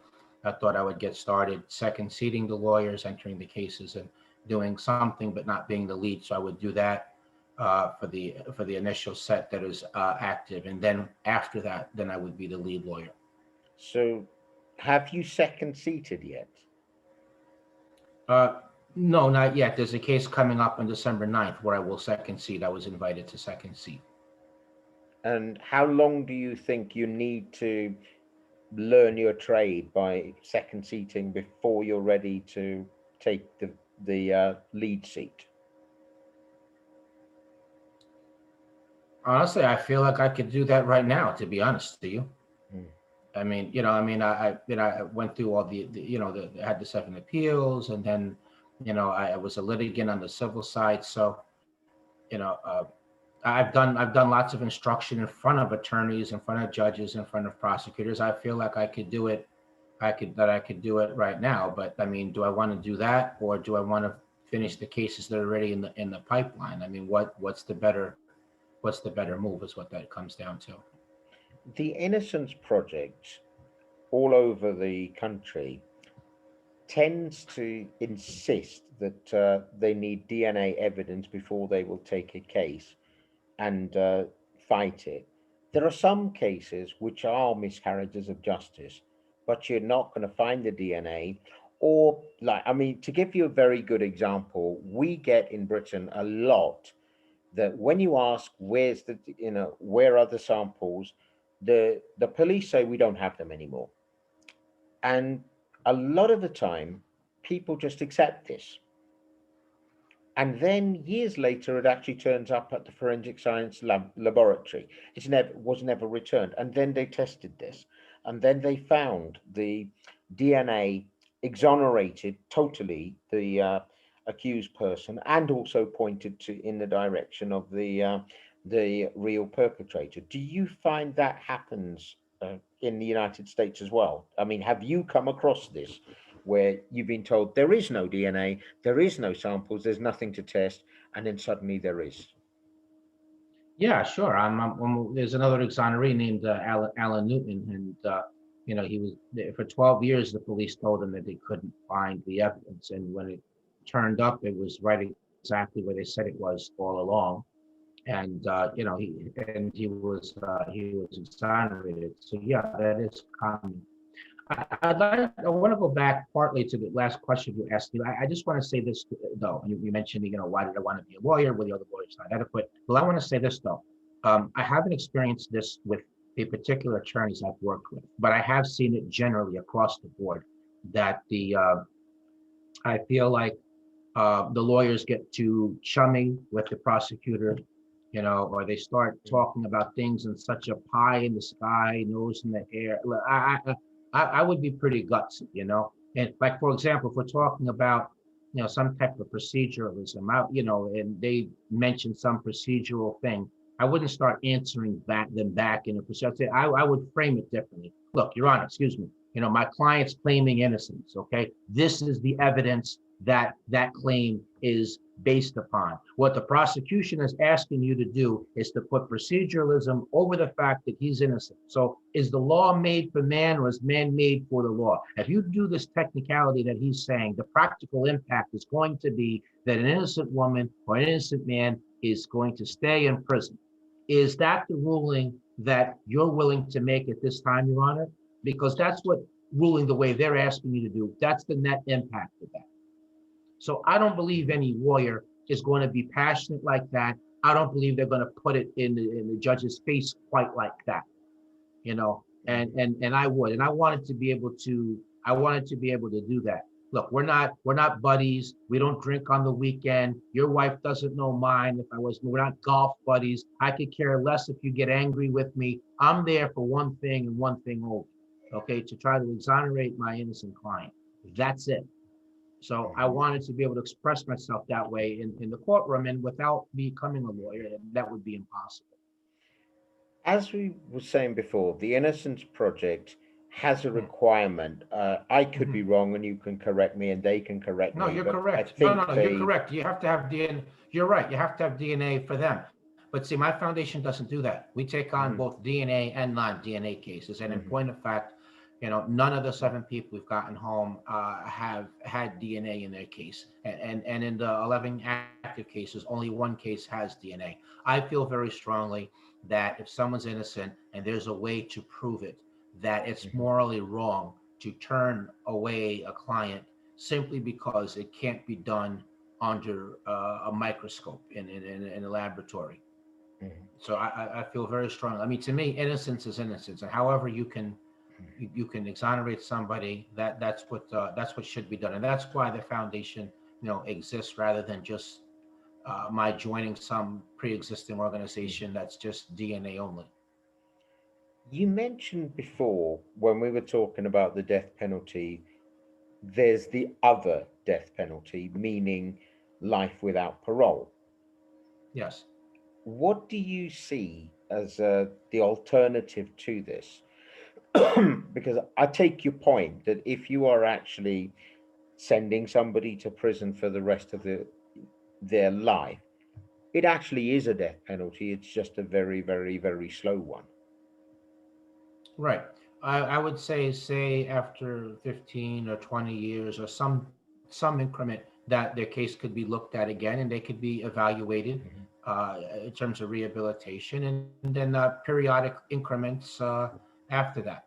I thought I would get started second seating the lawyers, entering the cases, and doing something, but not being the lead. So I would do that for the initial set that is active, and then after that, then I would be the lead lawyer. So, have you second seated yet? uh, no, not yet. There's a case coming up on December 9th where I will second seat. I was invited to second seat. And how long do you think you need to learn your trade by second seating before you're ready to take the lead seat? Honestly, I feel like I could do that right now, to be honest to you. Mm. I mean, I went through all I had the seven appeals, and then, I was a litigant on the civil side. So, you know, I've done lots of instruction in front of attorneys, in front of judges, in front of prosecutors. I feel like I could do it. I could do it right now. But I mean, do I want to do that, or do I want to finish the cases that are already in the pipeline? I mean, what's the better move is what that comes down to. The Innocence Project all over the country tends to insist that they need DNA evidence before they will take a case and fight it. There are some cases which are miscarriages of justice, but you're not going to find the DNA. Or, like, I mean, to give you a very good example, we get in Britain a lot that when you ask where's the, where are the samples, the police say we don't have them anymore. And a lot of the time, people just accept this. And then years later, it actually turns up at the forensic science laboratory. Was never returned. And then they tested this, and then they found the DNA exonerated totally the accused person, and also pointed to in the direction of the real perpetrator. Do you find that happens in the United States as well? I mean, have you come across this, where you've been told there is no DNA, there is no samples, there's nothing to test, and then suddenly there is? Yeah, sure. There's another exoneree named Alan Newton, and he was for 12 years. The police told him that they couldn't find the evidence, and when it turned up, it was right exactly where they said it was all along. And he was exonerated. So yeah, that is common. I want to go back partly to the last question you asked me. I just want to say this though. You mentioned, why did I want to be a lawyer? Were the other lawyers not adequate? Well, I want to say this though. I haven't experienced this with the particular attorneys I've worked with, but I have seen it generally across the board that I feel like the lawyers get too chummy with the prosecutor, or they start talking about things in such a pie in the sky, nose in the air. I would be pretty gutsy, And like, for example, if we're talking about, some type of proceduralism, and they mention some procedural thing, I wouldn't start answering them back in a procedure. I would frame it differently. Look, Your Honor, excuse me. My client's claiming innocence. Okay, this is the evidence that claim is based upon. What the prosecution is asking you to do is to put proceduralism over the fact that he's innocent. So is the law made for man, or is man made for the law? If you do this technicality that he's saying, the practical impact is going to be that an innocent woman or an innocent man is going to stay in prison. Is that the ruling that you're willing to make at this time, Your Honor? Because that's what ruling the way they're asking you to do, that's the net impact of that. So I don't believe any lawyer is going to be passionate like that. I don't believe they're going to put it in the judge's face quite like that, and I would, and I wanted to be able to, do that. Look, we're not buddies. We don't drink on the weekend. Your wife doesn't know mine. We're not golf buddies. I could care less if you get angry with me. I'm there for one thing and one thing only, okay, to try to exonerate my innocent client. That's it. So I wanted to be able to express myself that way in the courtroom, and without becoming a lawyer, that would be impossible. As we were saying before, the Innocence Project has a requirement. I could be Mhm. wrong, and you can correct me, and they can correct No, me. you're But I correct. No, think you're they. correct. You have to have DNA. You're right. You have to have DNA for them. But see, my foundation doesn't do that. We take on Mhm, both DNA and non-DNA cases. And in mhm, point of fact, none of the seven people we've gotten home have had DNA in their case. And in the 11 active cases, only one case has DNA. I feel very strongly that if someone's innocent and there's a way to prove it, that it's mhm. morally wrong to turn away a client simply because it can't be done under a microscope in a laboratory. Mhm. So I feel very strong. I mean, to me, innocence is innocence, and however you can You can exonerate somebody. That's what should be done, and that's why the foundation, exists rather than just my joining some pre-existing organization that's just DNA only. You mentioned before when we were talking about the death penalty, there's the other death penalty, meaning life without parole. Yes. What do you see as the alternative to this? Because I take your point that if you are actually sending somebody to prison for the rest of their life, it actually is a death penalty. It's just a very, very, very slow one. Right. I would say after 15 or 20 years or some increment that their case could be looked at again and they could be evaluated Mhm. in terms of rehabilitation, and then periodic increments after that.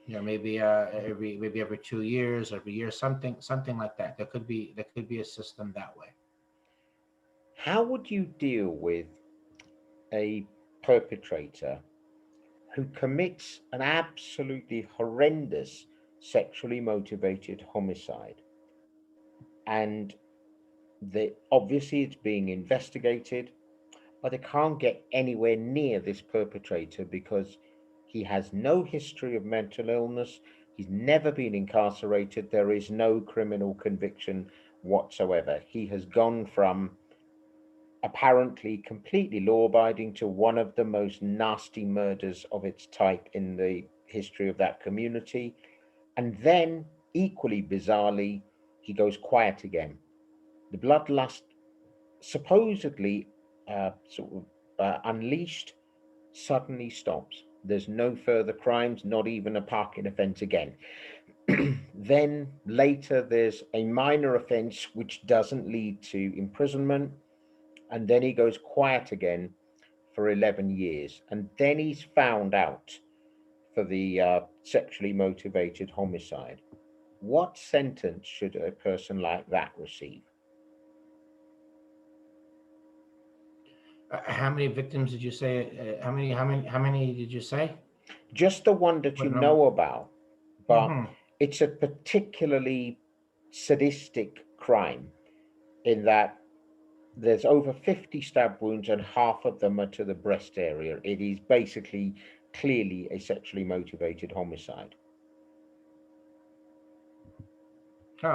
Maybe every 2 years, every year, something like that. There could be a system that way. How would you deal with a perpetrator who commits an absolutely horrendous sexually motivated homicide? And obviously it's being investigated, but they can't get anywhere near this perpetrator because he has no history of mental illness. He's never been incarcerated. There is no criminal conviction whatsoever. He has gone from apparently completely law abiding to one of the most nasty murders of its type in the history of that community. And then, equally bizarrely, he goes quiet again. The bloodlust, supposedly unleashed, suddenly stops. There's no further crimes, not even a parking offence again. Then later, there's a minor offence which doesn't lead to imprisonment, and then he goes quiet again for 11 years. And then he's found out for the sexually motivated homicide. What sentence should a person like that receive? How many victims did you say? How many did you say? Just the one that you What number? know about, but Hmm. it's a particularly sadistic crime in that there's over 50 stab wounds and half of them are to the breast area. It is basically clearly a sexually motivated homicide. Oh,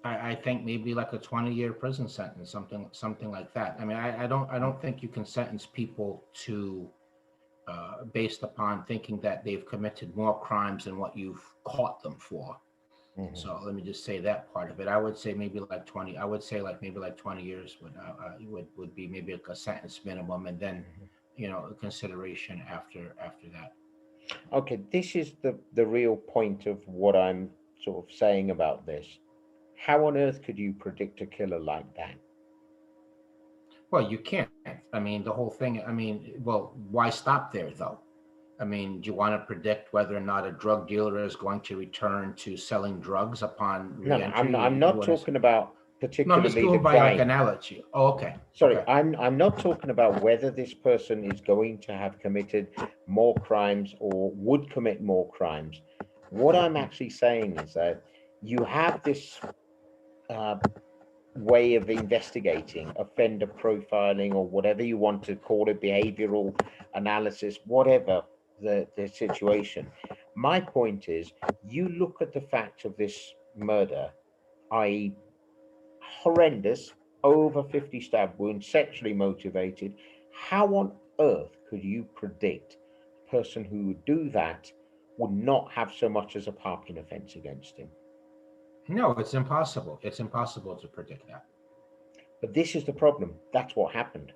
I think maybe like a 20-year prison sentence, something like that. I mean, I don't think you can sentence people to based upon thinking that they've committed more crimes than what you've caught them for. Mhm. So let me just say that part of it. I would say maybe like 20. I would say like maybe like 20 years would be maybe like a sentence minimum, and then Mhm. a consideration after that. Okay, this is the real point of what I'm sort of saying about this. How on earth could you predict a killer like that? Well, you can't. I mean, the whole thing. I mean, well, why stop there though? I mean, do you want to predict whether or not a drug dealer is going to return to selling drugs upon No, no, I'm reentry? I'm You not want to? talking about No, I'm just particularly the going by like crime. analogy. Oh, okay, Sorry, okay. I'm not talking about whether this person is going to have committed more crimes or would commit more crimes. What I'm Hmm. actually saying is that you have this uh, way of investigating offender profiling or whatever you want to call it, behavioral analysis, whatever the situation. My point is, you look at the fact of this murder, i.e., horrendous, over 50 stab wounds, sexually motivated. How on earth could you predict a person who would do that would not have so much as a parking offence against him? No, it's impossible. It's impossible to predict that. But this is the problem. That's what happened.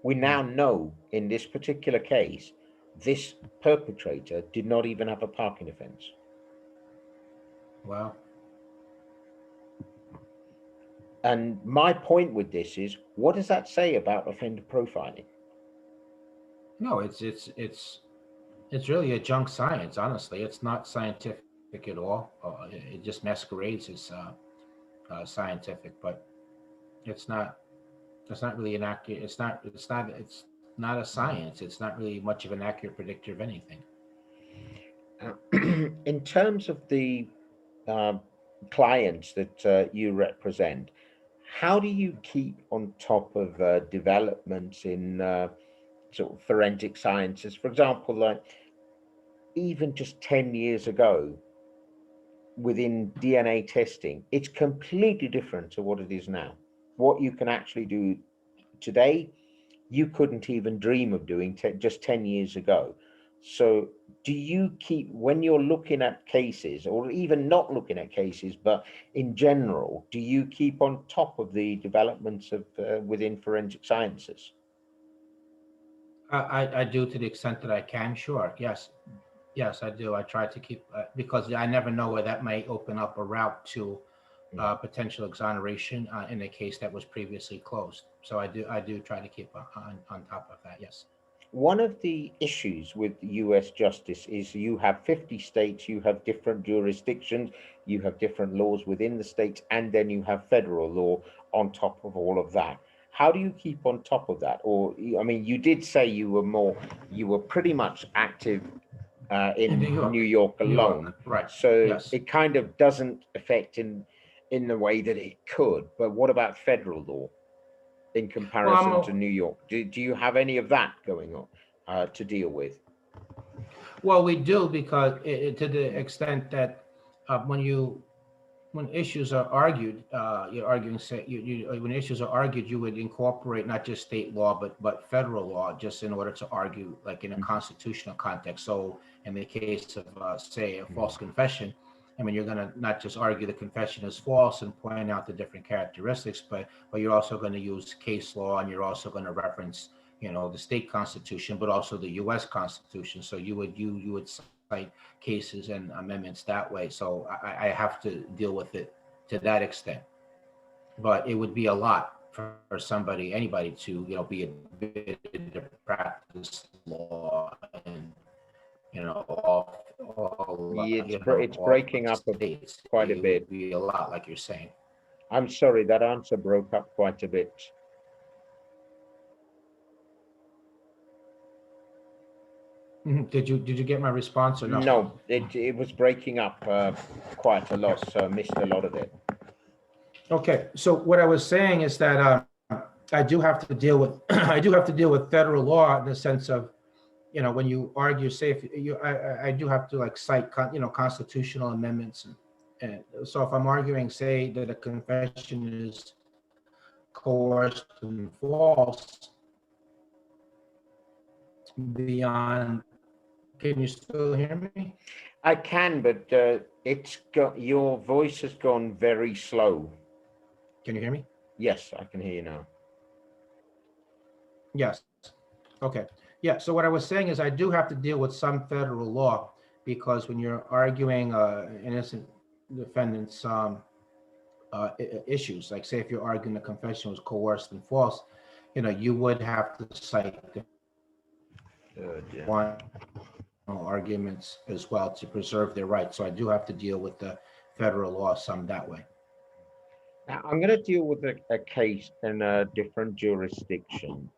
We Hmm. now know in this particular case, this perpetrator did not even have a parking offence. Well, And my point with this is, what does that say about offender profiling? no, it's really a junk science. Honestly, it's not scientific at all. It just masquerades as scientific, but it's not. It's not really an accurate. It's not. It's not a science. It's not really much of an accurate predictor of anything. In terms of the uh, clients that you represent, how do you keep on top of developments in sort of forensic sciences? For example, like even just 10 years ago, within DNA testing, it's completely different to what it is now. What you can actually do today, you couldn't even dream of doing just 10 years ago. So, do you keep, when you're looking at cases, or even not looking at cases, but in general, do you keep on top of the developments of within forensic sciences? I do to the extent that I can. Sure. Yes. Yes, I do. I try to keep because I never know where that may open up a route to Mm. potential exoneration in a case that was previously closed. So I do try to keep on top of that. Yes. One of the issues with US justice is you have 50 states, you have different jurisdictions, you have different laws within the states, and then you have federal law on top of all of that. How do you keep on top of that? Or, I mean, you did say you were pretty much active In New in New York. York New alone, York. Right. so Yes. it kind of doesn't affect in the way that it could. But what about federal law in Well, comparison to New York? Do you have any of that going on to deal with? well, we do because to the extent that when you when issues are argued, you're arguing. Say, when issues are argued, you would incorporate not just state law but federal law, just in order to argue, like in a Mhm, constitutional context. So, in the case of say a false mhm. confession, I mean, you're going to not just argue the confession is false and point out the different characteristics, but you're also going to use case law, and you're also going to reference, the state constitution, but also the U.S. Constitution. So you would cite cases and amendments that way. So I have to deal with it to that extent. But it would be a lot for somebody, anybody, to be admitted to practice law and Yeah, all it's 50 breaking up states. It quite a would be bit. a lot, like you're saying. I'm sorry, that answer broke up quite a bit. Did you get my response or no? No, it was breaking up quite a lot, so I missed a lot of it. Okay, so what I was saying is that I do have to deal with I do have to deal with federal law in the sense of, when you argue, say if I do have to like cite constitutional amendments, and so if I'm arguing, say that a confession is coerced and false beyond, can you still hear me? I can, but it's got your voice has gone very slow. Can you hear me? Yes, I can hear you now. Yes. Okay. Yeah. So what I was saying is I do have to deal with some federal law because when you're arguing innocent defendants' issues, like say if you're arguing the confession was coerced and false, you would have to cite Yeah. arguments as well to preserve their rights. So I do have to deal with the federal law some that way. Now, I'm going to deal with a case in a different jurisdiction.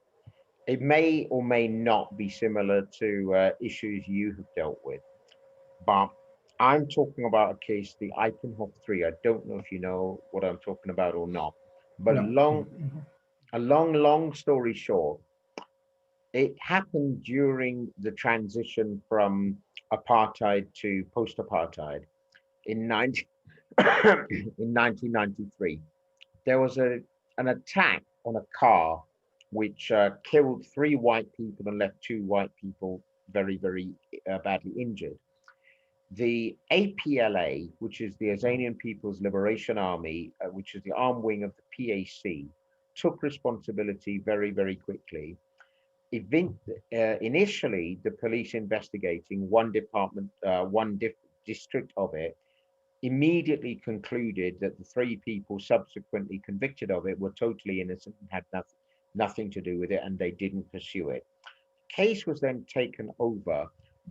It may or may not be similar to issues you have dealt with, but I'm talking about a case, the Eikenhoff 3. I don't know if you know what I'm talking about or not, but No. Mhm. long story short, it happened during the transition from apartheid to post-apartheid in 19, in 1993. There was an attack on a car which killed three white people and left two white people very badly injured. The APLA, which is the Azanian People's Liberation Army, which is the arm wing of the PAC, took responsibility very quickly. Initially, the police investigating one department, district of it, immediately concluded that the three people subsequently convicted of it were totally innocent and had nothing to do with it, and they didn't pursue it. Case was then taken over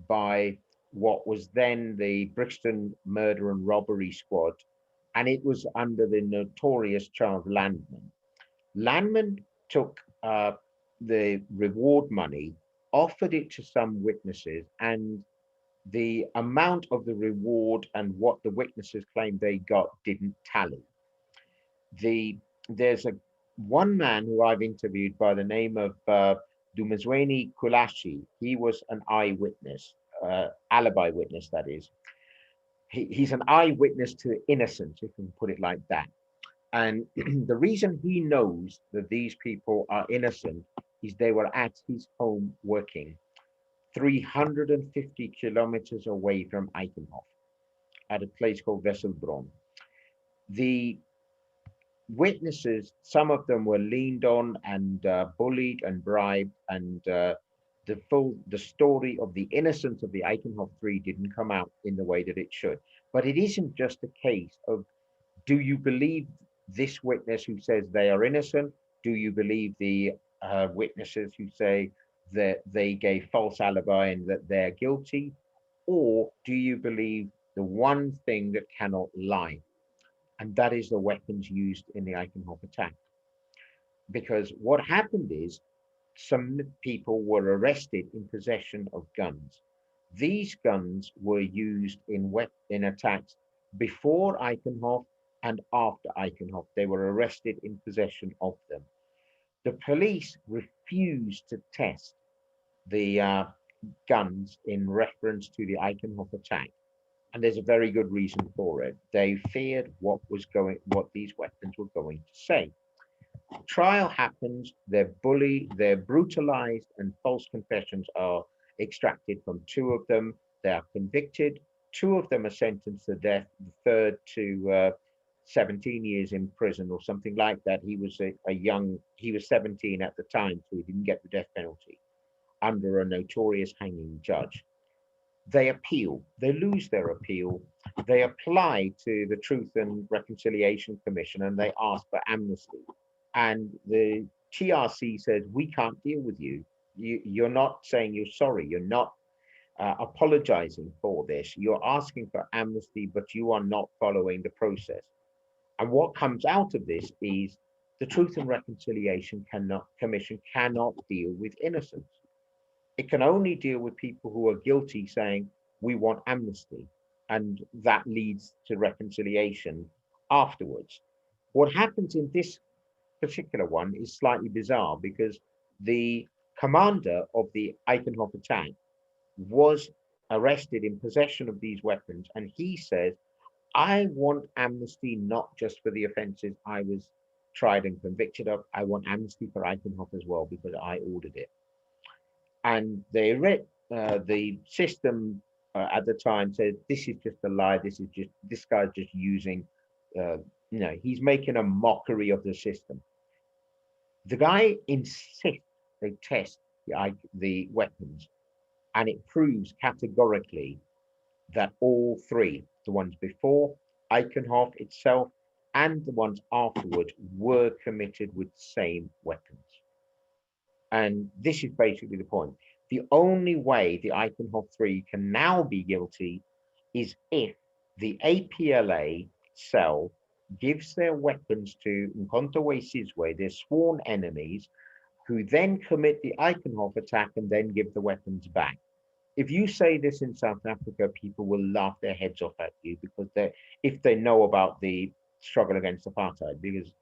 by what was then the Brixton Murder and Robbery Squad, and it was under the notorious Charles Landman. Landman took the reward money, offered it to some witnesses, and the amount of the reward and what the witnesses claimed they got didn't tally. There's a one man who I've interviewed by the name of Dumezweni Kulashi. He was an eyewitness, alibi witness, that is. He's an eyewitness to innocence, if you can put it like that. And the reason he knows that these people are innocent is they were at his home working 350 kilometers away from Eichenhof at a place called Wesselbronn. The witnesses, some of them were leaned on and bullied and bribed, and the story of the innocence of the Eichenhof Three didn't come out in the way that it should. But it isn't just a case of, do you believe this witness who says they are innocent? Do you believe the witnesses who say that they gave false alibi and that they're guilty? Or do you believe the one thing that cannot lie? And that is the weapons used in the Eichenhof attack. Because what happened is some people were arrested in possession of guns. These guns were used in attacks before Eichenhof and after Eichenhof. They were arrested in possession of them. The police refused to test the guns in reference to the Eichenhof attack. And there's a very good reason for it. They feared what these weapons were going to say. Trial happens, they're bullied, they're brutalized, and false confessions are extracted from two of them. They are convicted. Two of them are sentenced to death, the third to 17 years in prison or something like that. He was he was 17 at the time, so he didn't get the death penalty under a notorious hanging judge. They appeal, they lose their appeal, they apply to the Truth and Reconciliation Commission and they ask for amnesty. And the TRC says, we can't deal with you. You're not saying you're sorry, you're not apologizing for this, you're asking for amnesty, but you are not following the process. And what comes out of this is the Truth and Reconciliation Commission cannot deal with innocence. It can only deal with people who are guilty saying, we want amnesty. And that leads to reconciliation afterwards. What happens in this particular one is slightly bizarre because the commander of the Eichenhof attack was arrested in possession of these weapons. And he says, I want amnesty not just for the offenses I was tried and convicted of. I want amnesty for Eichenhof as well because I ordered it. And the system at the time said, this is just a lie. This guy's just using, he's making a mockery of the system. The guy insists they test the weapons, and it proves categorically that all three, the ones before Eichenhof itself and the ones afterwards, were committed with the same weapons. And this is basically the point. The only way the Eichenhof Three can now be guilty is if the APLA cell gives their weapons to Nkontowe Sizwe, their sworn enemies, who then commit the Eichenhof attack and then give the weapons back. If you say this in South Africa, people will laugh their heads off at you because if they know about the struggle against apartheid. Because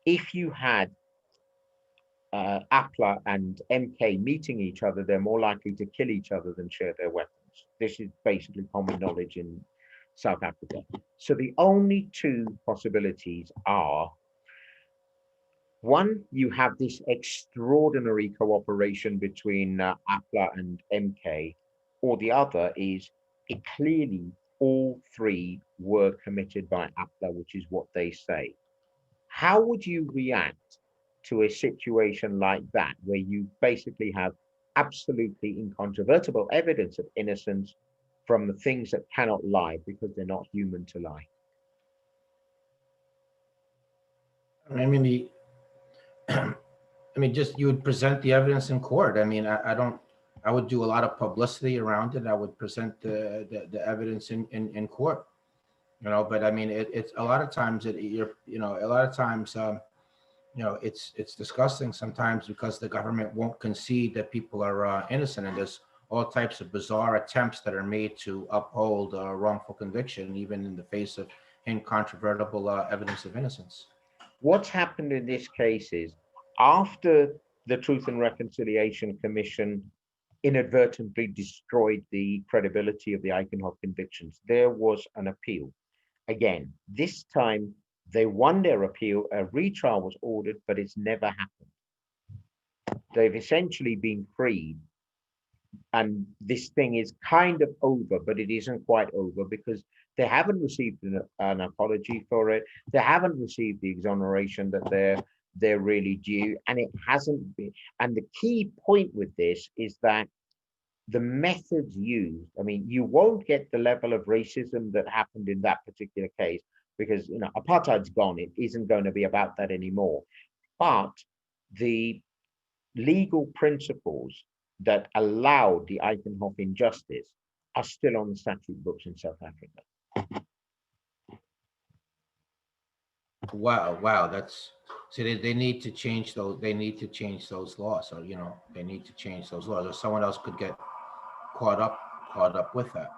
if you had APLA and MK meeting each other, they're more likely to kill each other than share their weapons. This is basically common knowledge in South Africa. So the only two possibilities are, one, you have this extraordinary cooperation between APLA and MK, or the other is it clearly all three were committed by APLA, which is what they say. How would you react to a situation like that, where you basically have absolutely incontrovertible evidence of innocence from the things that cannot lie because they're not human to lie? I mean, just you would present the evidence in court. I mean, I would do a lot of publicity around it. I would present the evidence in court, but I mean, it's a lot of times it's disgusting sometimes because the government won't concede that people are innocent, and there's all types of bizarre attempts that are made to uphold wrongful conviction, even in the face of incontrovertible evidence of innocence. What's happened in this case is after the Truth and Reconciliation Commission inadvertently destroyed the credibility of the Eichenhoff convictions, there was an appeal. Again, this time they won their appeal, a retrial was ordered, but it's never happened. They've essentially been freed, and this thing is kind of over, but it isn't quite over because they haven't received an apology for it. They haven't received the exoneration that they're really due, and it hasn't been. And the key point with this is that the methods used, I mean, you won't get the level of racism that happened in that particular case because, you know, apartheid's gone. It isn't going to be about that anymore. But the legal principles that allowed the Eichenhoff injustice are still on the statute books in South Africa. Wow, wow, that's, so they need to change those, they need to change those laws. So, you know, they need to change those laws, or someone else could get caught up with that.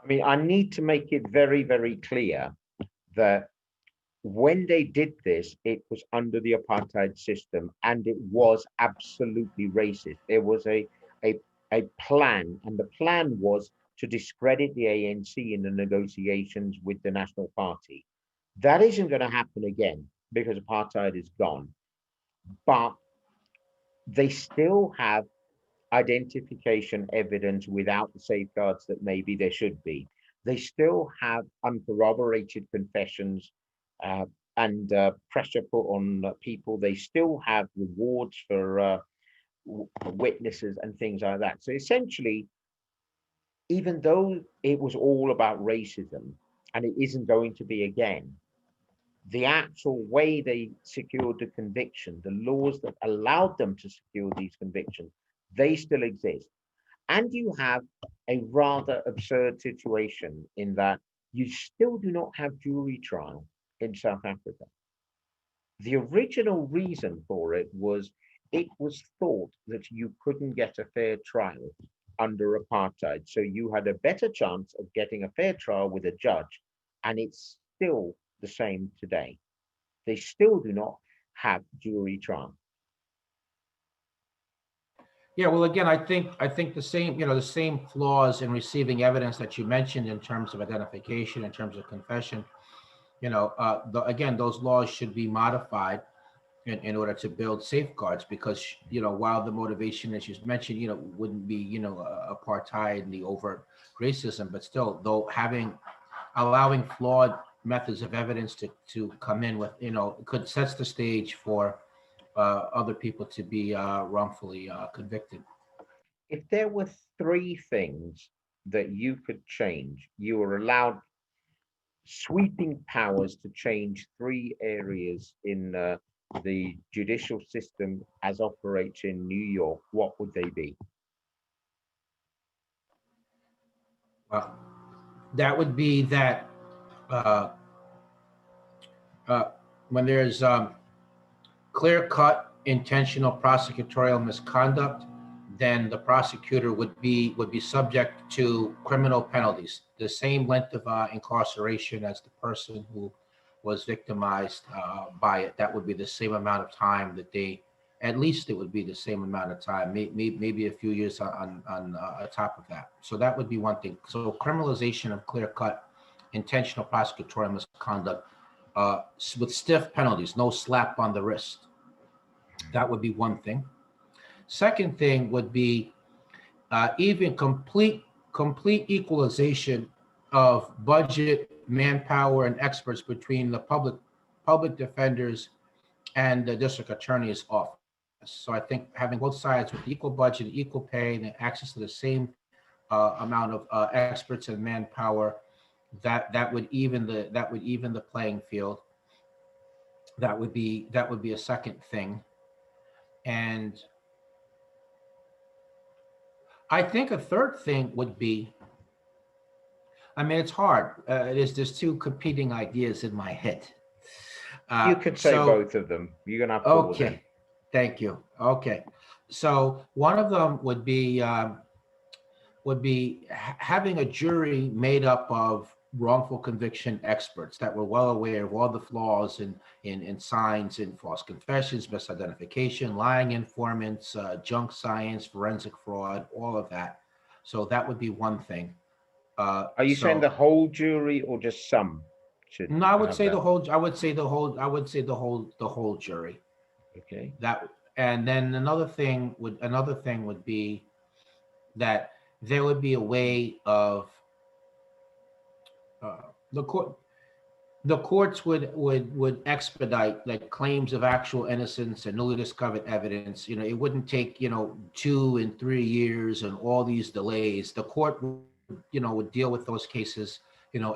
I mean, I need to make it very, very clear that when they did this, it was under the apartheid system and it was absolutely racist. There was a plan, and the plan was to discredit the ANC in the negotiations with the National Party. That isn't going to happen again because apartheid is gone. But they still have identification evidence without the safeguards that maybe there should be. They still have uncorroborated confessions uh, and pressure put on people. They still have rewards for witnesses and things like that. So essentially, even though it was all about racism, and it isn't going to be again, the actual way they secured the conviction, the laws that allowed them to secure these convictions, they still exist. And you have a rather absurd situation in that you still do not have jury trial in South Africa. The original reason for it was thought that you couldn't get a fair trial under apartheid. So you had a better chance of getting a fair trial with a judge. And it's still the same today. They still do not have jury trial. Yeah, well, again, I think the same, you know, the same flaws in receiving evidence that you mentioned in terms of identification, in terms of confession, you know, again, those laws should be modified in order to build safeguards, because, you know, while the motivation, as you mentioned, you know, wouldn't be, you know, apartheid and the overt racism, but still, though, allowing flawed methods of evidence to come in with, you know, could sets the stage for other people to be wrongfully convicted. If there were three things that you could change, you were allowed sweeping powers to change three areas in the judicial system as operates in New York, what would they be? Uh, that would be that uh, uh, when there's clear-cut intentional prosecutorial misconduct, then the prosecutor would be subject to criminal penalties, the same length of incarceration as the person who was victimized by it. That would be the same amount of time that they, at least it would be the same amount of time, maybe a few years on top of that. So that would be one thing. So criminalization of clear-cut intentional prosecutorial misconduct with stiff penalties, no slap on the wrist. That would be one thing. Second thing would be even complete equalization of budget, manpower, and experts between the public defenders and the district attorney's office. So I think having both sides with equal budget, equal pay, and access to the same amount of experts and manpower, that would even the playing field. That would be a second thing. And I think a third thing would be, I mean, it's hard. There's two competing ideas in my head. You could say So, both of them. You're going to have four then. okay, thank you. Okay, so one of them would be would be having a jury made up of wrongful conviction experts that were well aware of all the flaws in signs, in false confessions, misidentification, lying informants, junk science, forensic fraud, all of that. So that would be one thing. Are you saying the So whole jury or just some should no, I would have say that? the whole. I would say the whole. I would say the whole jury. Okay. That, and then another thing would be that there would be a way of the court the courts would expedite like claims of actual innocence and newly discovered evidence. It wouldn't take 2 and 3 years and all these delays. The court would deal with those cases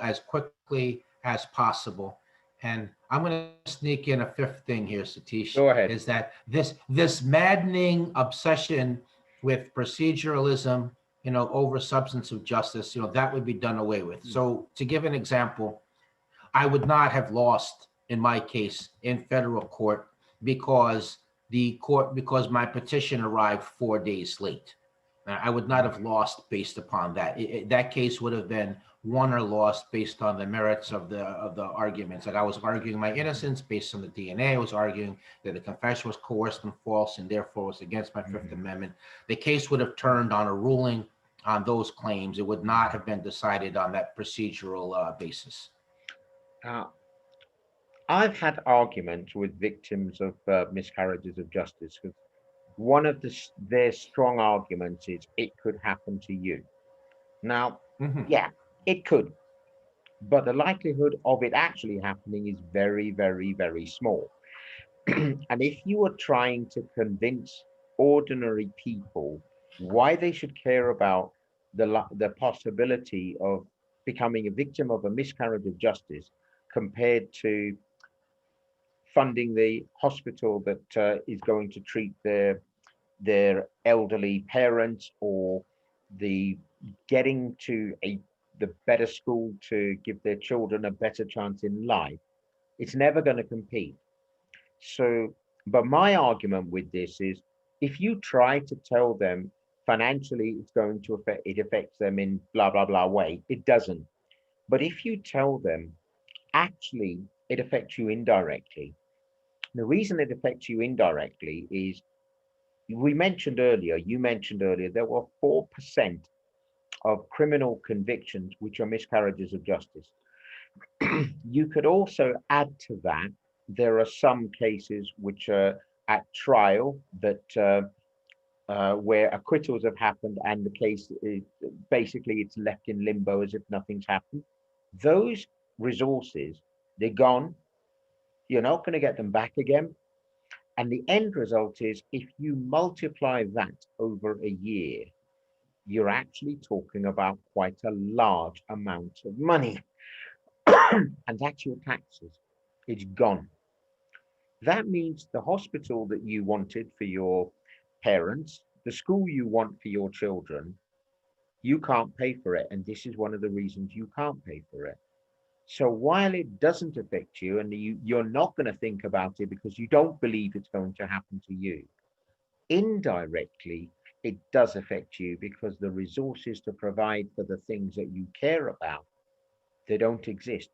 as quickly as possible. And I'm going to sneak in a fifth thing here, Satish, Go is ahead. that this maddening obsession with proceduralism, over substance of justice, that would be done away with. So to give an example, I would not have lost in my case in federal court because my petition arrived 4 days late. I would not have lost based upon that. That case would have been won or lost based on the merits of the arguments. Like I was arguing my innocence based on the DNA. I was arguing that the confession was coerced and false, and therefore was against my Fifth Amendment. The case would have turned on a ruling on those claims. It would not have been decided on that procedural basis. Uh, I've had arguments with victims of miscarriages of justice because one of their strong arguments is it could happen to you. Now, Mm-hmm. yeah, it could, but the likelihood of it actually happening is very, very, very small. And if you are trying to convince ordinary people why they should care about the possibility of becoming a victim of a miscarriage of justice compared to funding the hospital that is going to treat their elderly parents, or the getting to the better school to give their children a better chance in life, it's never going to compete. So, but my argument with this is if you try to tell them financially it's going to affect, it affects them in blah blah blah way, it doesn't. But if you tell them actually it affects you indirectly, the reason it affects you indirectly is you mentioned earlier, there were 4% of criminal convictions which are miscarriages of justice. You could also add to that, there are some cases which are at trial that where acquittals have happened and the case is basically it's left in limbo as if nothing's happened. Those resources, they're gone. You're not going to get them back again. And the end result is if you multiply that over a year, you're actually talking about quite a large amount of money. And that's your taxes. It's gone. That means the hospital that you wanted for your parents, the school you want for your children, you can't pay for it. And this is one of the reasons you can't pay for it. So while it doesn't affect you and you're not going to think about it because you don't believe it's going to happen to you, indirectly, it does affect you because the resources to provide for the things that you care about, they don't exist.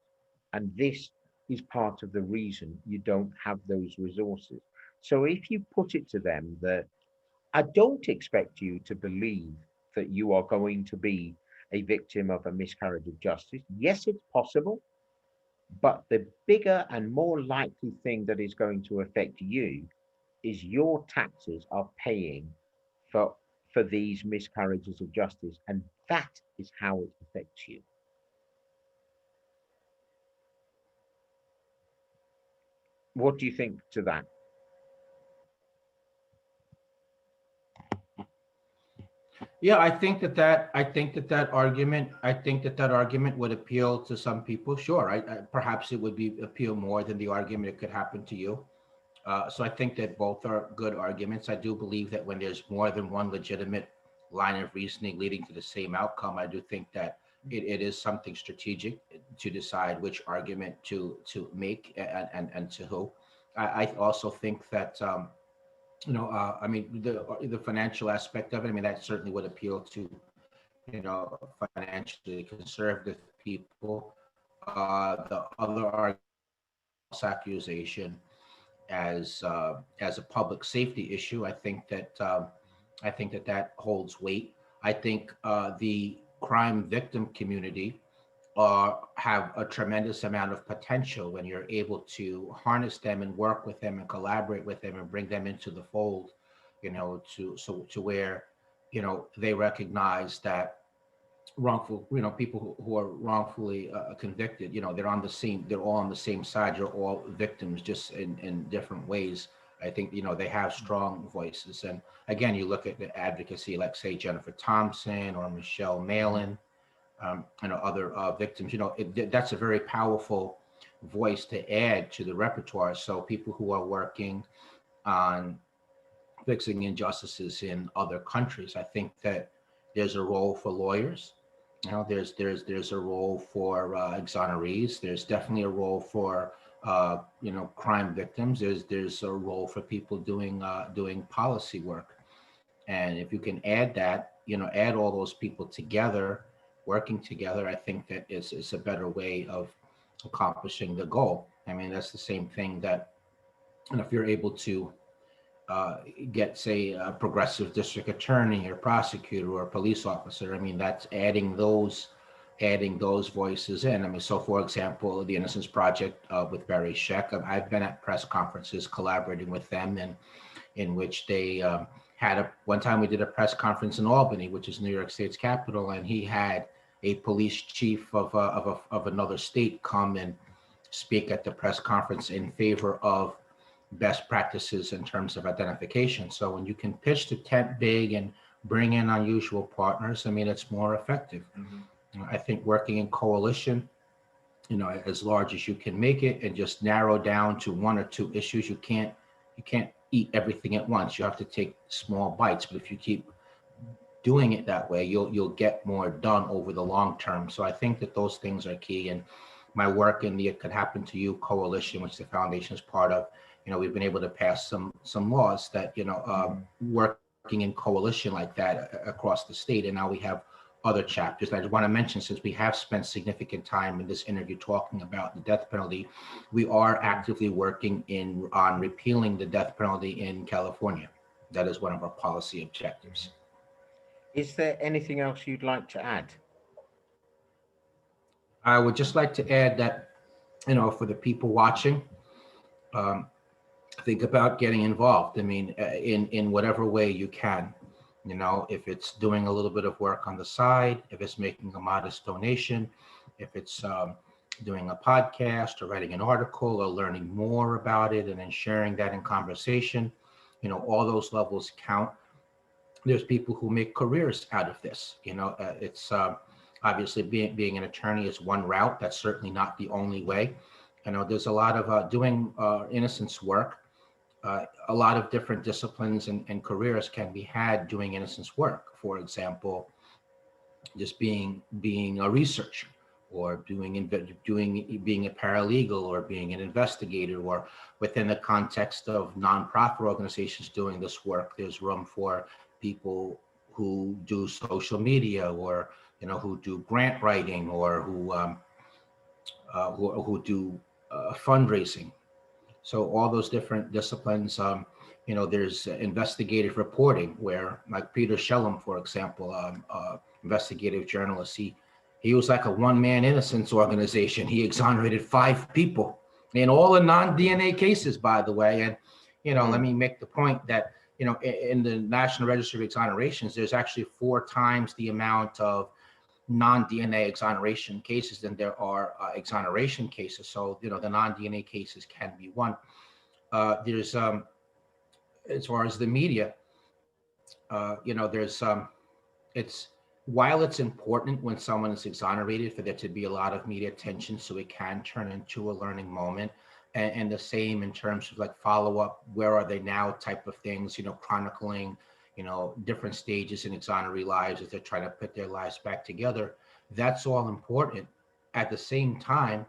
And this is part of the reason you don't have those resources. So if you put it to them that I don't expect you to believe that you are going to be a victim of a miscarriage of justice, yes, it's possible. But the bigger and more likely thing that is going to affect you is your taxes are paying for for these miscarriages of justice, and that is how it affects you. What do you think to that? Yeah, I think that that argument would appeal to some people. Sure, perhaps it would be appeal more than the argument it could happen to you. So I think that both are good arguments. I do believe that when there's more than one legitimate line of reasoning leading to the same outcome, I do think that it is something strategic to decide which argument to make and to who. I also think that I mean the financial aspect of it. I mean that certainly would appeal to financially conservative people. The other argument is false accusation as a public safety issue. I think that that holds weight. I think the crime victim community have a tremendous amount of potential when you're able to harness them and work with them and collaborate with them and bring them into the fold, to where, they recognize that people who are wrongfully convicted, they're all on the same side. You're all victims, just in different ways. I think, they have strong voices. And again, you look at the advocacy, like say Jennifer Thompson or Michelle Malin, other victims, that's a very powerful voice to add to the repertoire. So people who are working on fixing injustices in other countries, I think that there's a role for lawyers. There's a role for exonerees. There's definitely a role for crime victims. There's a role for people doing policy work. And if you can add that, add all those people together, working together, I think that is a better way of accomplishing the goal. I mean, that's the same thing that, and if you're able to get, say, a progressive district attorney or prosecutor or police officer, I mean, that's adding those voices in. I mean, so for example, the Innocence Project with Barry Scheck, I've been at press conferences collaborating with them, and in which they one time we did a press conference in Albany, which is New York State's capital, and he had a police chief of another state come and speak at the press conference in favor of best practices in terms of identification. So when you can pitch the tent big and bring in unusual partners, I mean, it's more effective. I think working in coalition, as large as you can make it, and just narrow down to one or two issues. You can't eat everything at once. You have to take small bites. But if you keep doing it that way, you'll get more done over the long term. So I think that those things are key. And my work in the It Could Happen to You coalition, which the foundation is part of, we've been able to pass some laws that, working in coalition like that across the state. And now we have other chapters. I just want to mention, since we have spent significant time in this interview talking about the death penalty, we are actively working on repealing the death penalty in California. That is one of our policy objectives. Is there anything else you'd like to add? I would just like to add that, for the people watching, think about getting involved. I mean, in whatever way you can. If it's doing a little bit of work on the side, if it's making a modest donation, if it's doing a podcast or writing an article or learning more about it and then sharing that in conversation, all those levels count. There's people who make careers out of this. It's obviously being an attorney is one route. That's certainly not the only way. There's a lot of doing innocence work. A lot of different disciplines and careers can be had doing innocence work. For example, just being a researcher, or being a paralegal, or being an investigator, or within the context of nonprofit organizations doing this work, there's room for people who do social media, or who do grant writing, or who do fundraising. So all those different disciplines, there's investigative reporting, where, like Peter Shellum, for example, investigative journalist, he was like a one-man innocence organization. He exonerated 5 people in all the non-DNA cases, by the way. And, let me make the point that, in the National Register of Exonerations, there's actually 4 times the amount of non-DNA exoneration cases than there are exoneration cases. So, the non-DNA cases can be won. There's, as far as the media, while it's important when someone is exonerated for there to be a lot of media attention, so it can turn into a learning moment. And the same in terms of like follow-up, where are they now type of things, chronicling, different stages in exoneree lives as they're trying to put their lives back together. That's all important. At the same time,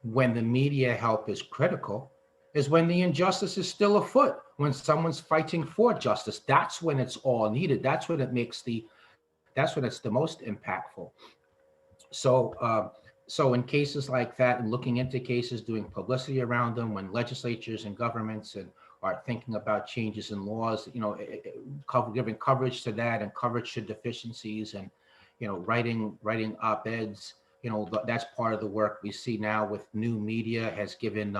when the media help is critical, is when the injustice is still afoot, when someone's fighting for justice. That's when it's all needed. That's when it makes the That's when it's the most impactful. So, so in cases like that, and looking into cases, doing publicity around them, when legislatures and governments and are thinking about changes in laws, giving coverage to that and coverage to deficiencies, and writing op-eds. That's part of the work we see now with new media has given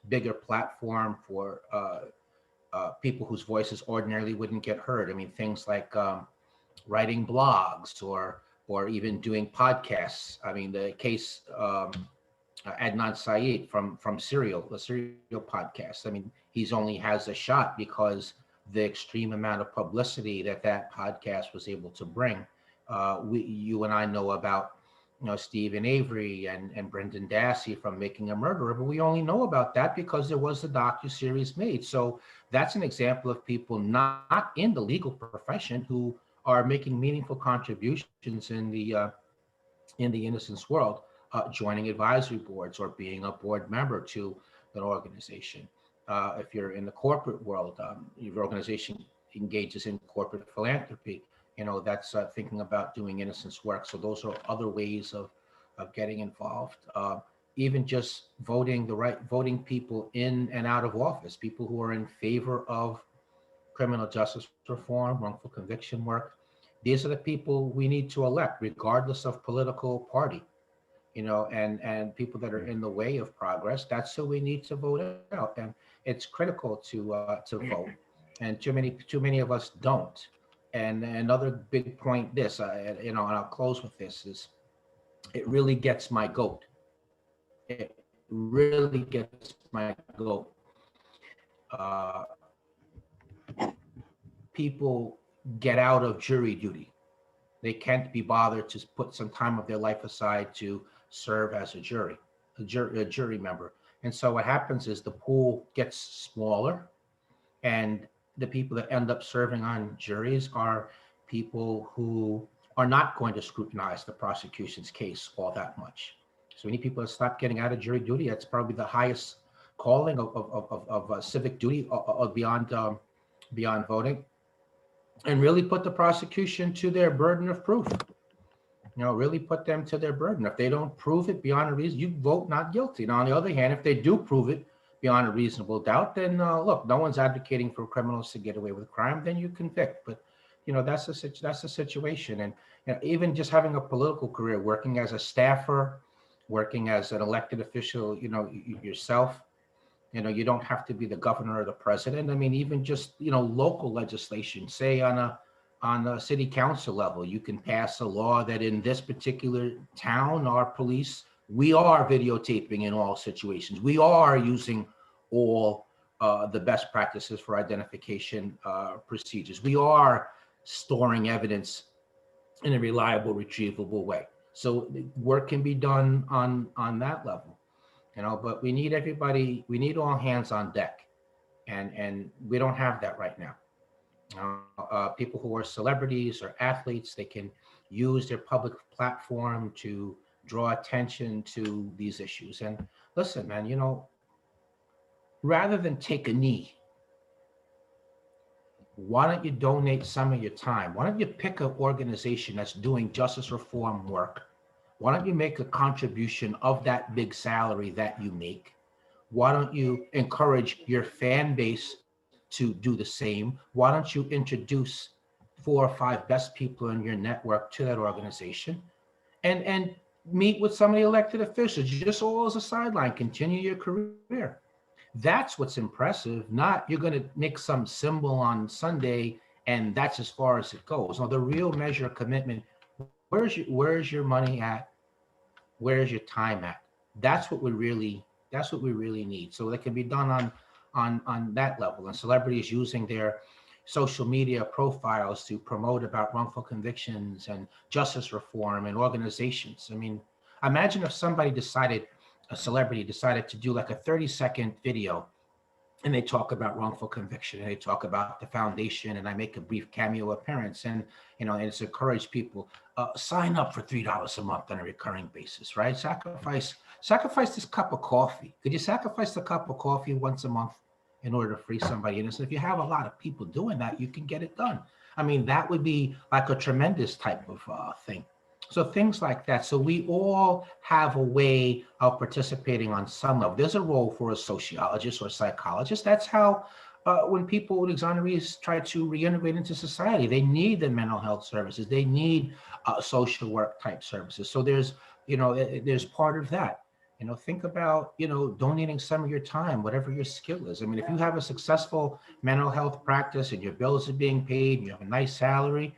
bigger platform for people whose voices ordinarily wouldn't get heard. I mean, things like writing blogs or even doing podcasts. I mean, the case Adnan Syed from Serial, the Serial podcast. I mean, he's only has a shot because the extreme amount of publicity that podcast was able to bring. You and I know about Stephen Avery and Brendan Dassey from Making a Murderer, but we only know about that because there was a docuseries made. So that's an example of people not in the legal profession who are making meaningful contributions in the innocence world, joining advisory boards or being a board member to an organization. If you're in the corporate world, your organization engages in corporate philanthropy. That's thinking about doing innocence work. So those are other ways of getting involved. Even just voting people in and out of office, people who are in favor of criminal justice reform, wrongful conviction work. These are the people we need to elect, regardless of political party. And people that are in the way of progress. That's who we need to vote out, and it's critical to vote. And too many of us don't. And another big point, and I'll close with this, is it really gets my goat. It really gets my goat. Uh, People get out of jury duty. They can't be bothered to put some time of their life aside to serve as a jury member. And so what happens is the pool gets smaller, and the people that end up serving on juries are people who are not going to scrutinize the prosecution's case all that much. So we need people to stop getting out of jury duty. That's probably the highest calling of civic duty beyond voting, and really put the prosecution to their burden of proof. Really put them to their burden. If they don't prove it beyond a reason, you vote not guilty. Now, on the other hand, if they do prove it beyond a reasonable doubt, then look, no one's advocating for criminals to get away with crime. Then you convict. But that's the situation. And even just having a political career, working as a staffer, working as an elected official, yourself. You don't have to be the governor or the president. I mean, even just local legislation, say on a city council level, you can pass a law that in this particular town, our police, we are videotaping in all situations. We are using all the best practices for identification procedures. We are storing evidence in a reliable, retrievable way. So work can be done on that level. But we need everybody, we need all hands on deck. And we don't have that right now. People who are celebrities or athletes, they can use their public platform to draw attention to these issues. And listen, man, rather than take a knee, why don't you donate some of your time? Why don't you pick an organization that's doing justice reform work? Why don't you make a contribution of that big salary that you make? Why don't you encourage your fan base to do the same? Why don't you introduce 4 or 5 best people in your network to that organization and meet with some of the elected officials, just all as a sideline, continue your career. That's what's impressive, not you're going to make some symbol on Sunday and that's as far as it goes. No, the real measure of commitment, where's your money at? Where's your time at? That's what we really need. So that can be done on that level. And celebrities using their social media profiles to promote about wrongful convictions and justice reform and organizations. I mean, imagine if a celebrity decided to do like a 30-second video, and they talk about wrongful conviction, and they talk about the foundation, and I make a brief cameo appearance, and and it's encouraged people sign up for $3 a month on a recurring basis, right? Sacrifice this cup of coffee. Could you sacrifice the cup of coffee once a month in order to free somebody innocent? If you have a lot of people doing that, you can get it done. I mean, that would be like a tremendous type of thing. So things like that. So we all have a way of participating on some level. There's a role for a sociologist or a psychologist. That's how when people with exonerees try to reintegrate into society, they need the mental health services. They need social work type services. So there's, there's part of that. Think about, donating some of your time, whatever your skill is. I mean, if you have a successful mental health practice and your bills are being paid, you have a nice salary,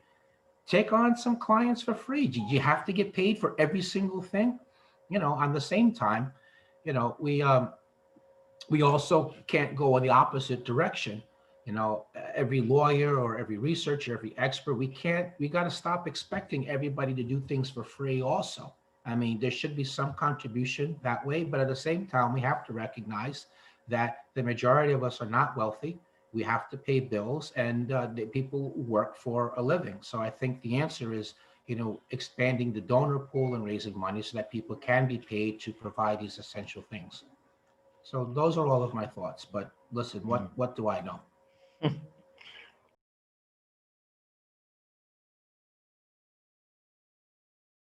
take on some clients for free. Do you have to get paid for every single thing? On the same time, we also can't go in the opposite direction. Every lawyer or every researcher, every expert, we got to stop expecting everybody to do things for free also. I mean, there should be some contribution that way, but at the same time, we have to recognize that the majority of us are not wealthy. We have to pay bills, and the people work for a living. So I think the answer is, expanding the donor pool and raising money so that people can be paid to provide these essential things. So those are all of my thoughts. But listen, what do I know?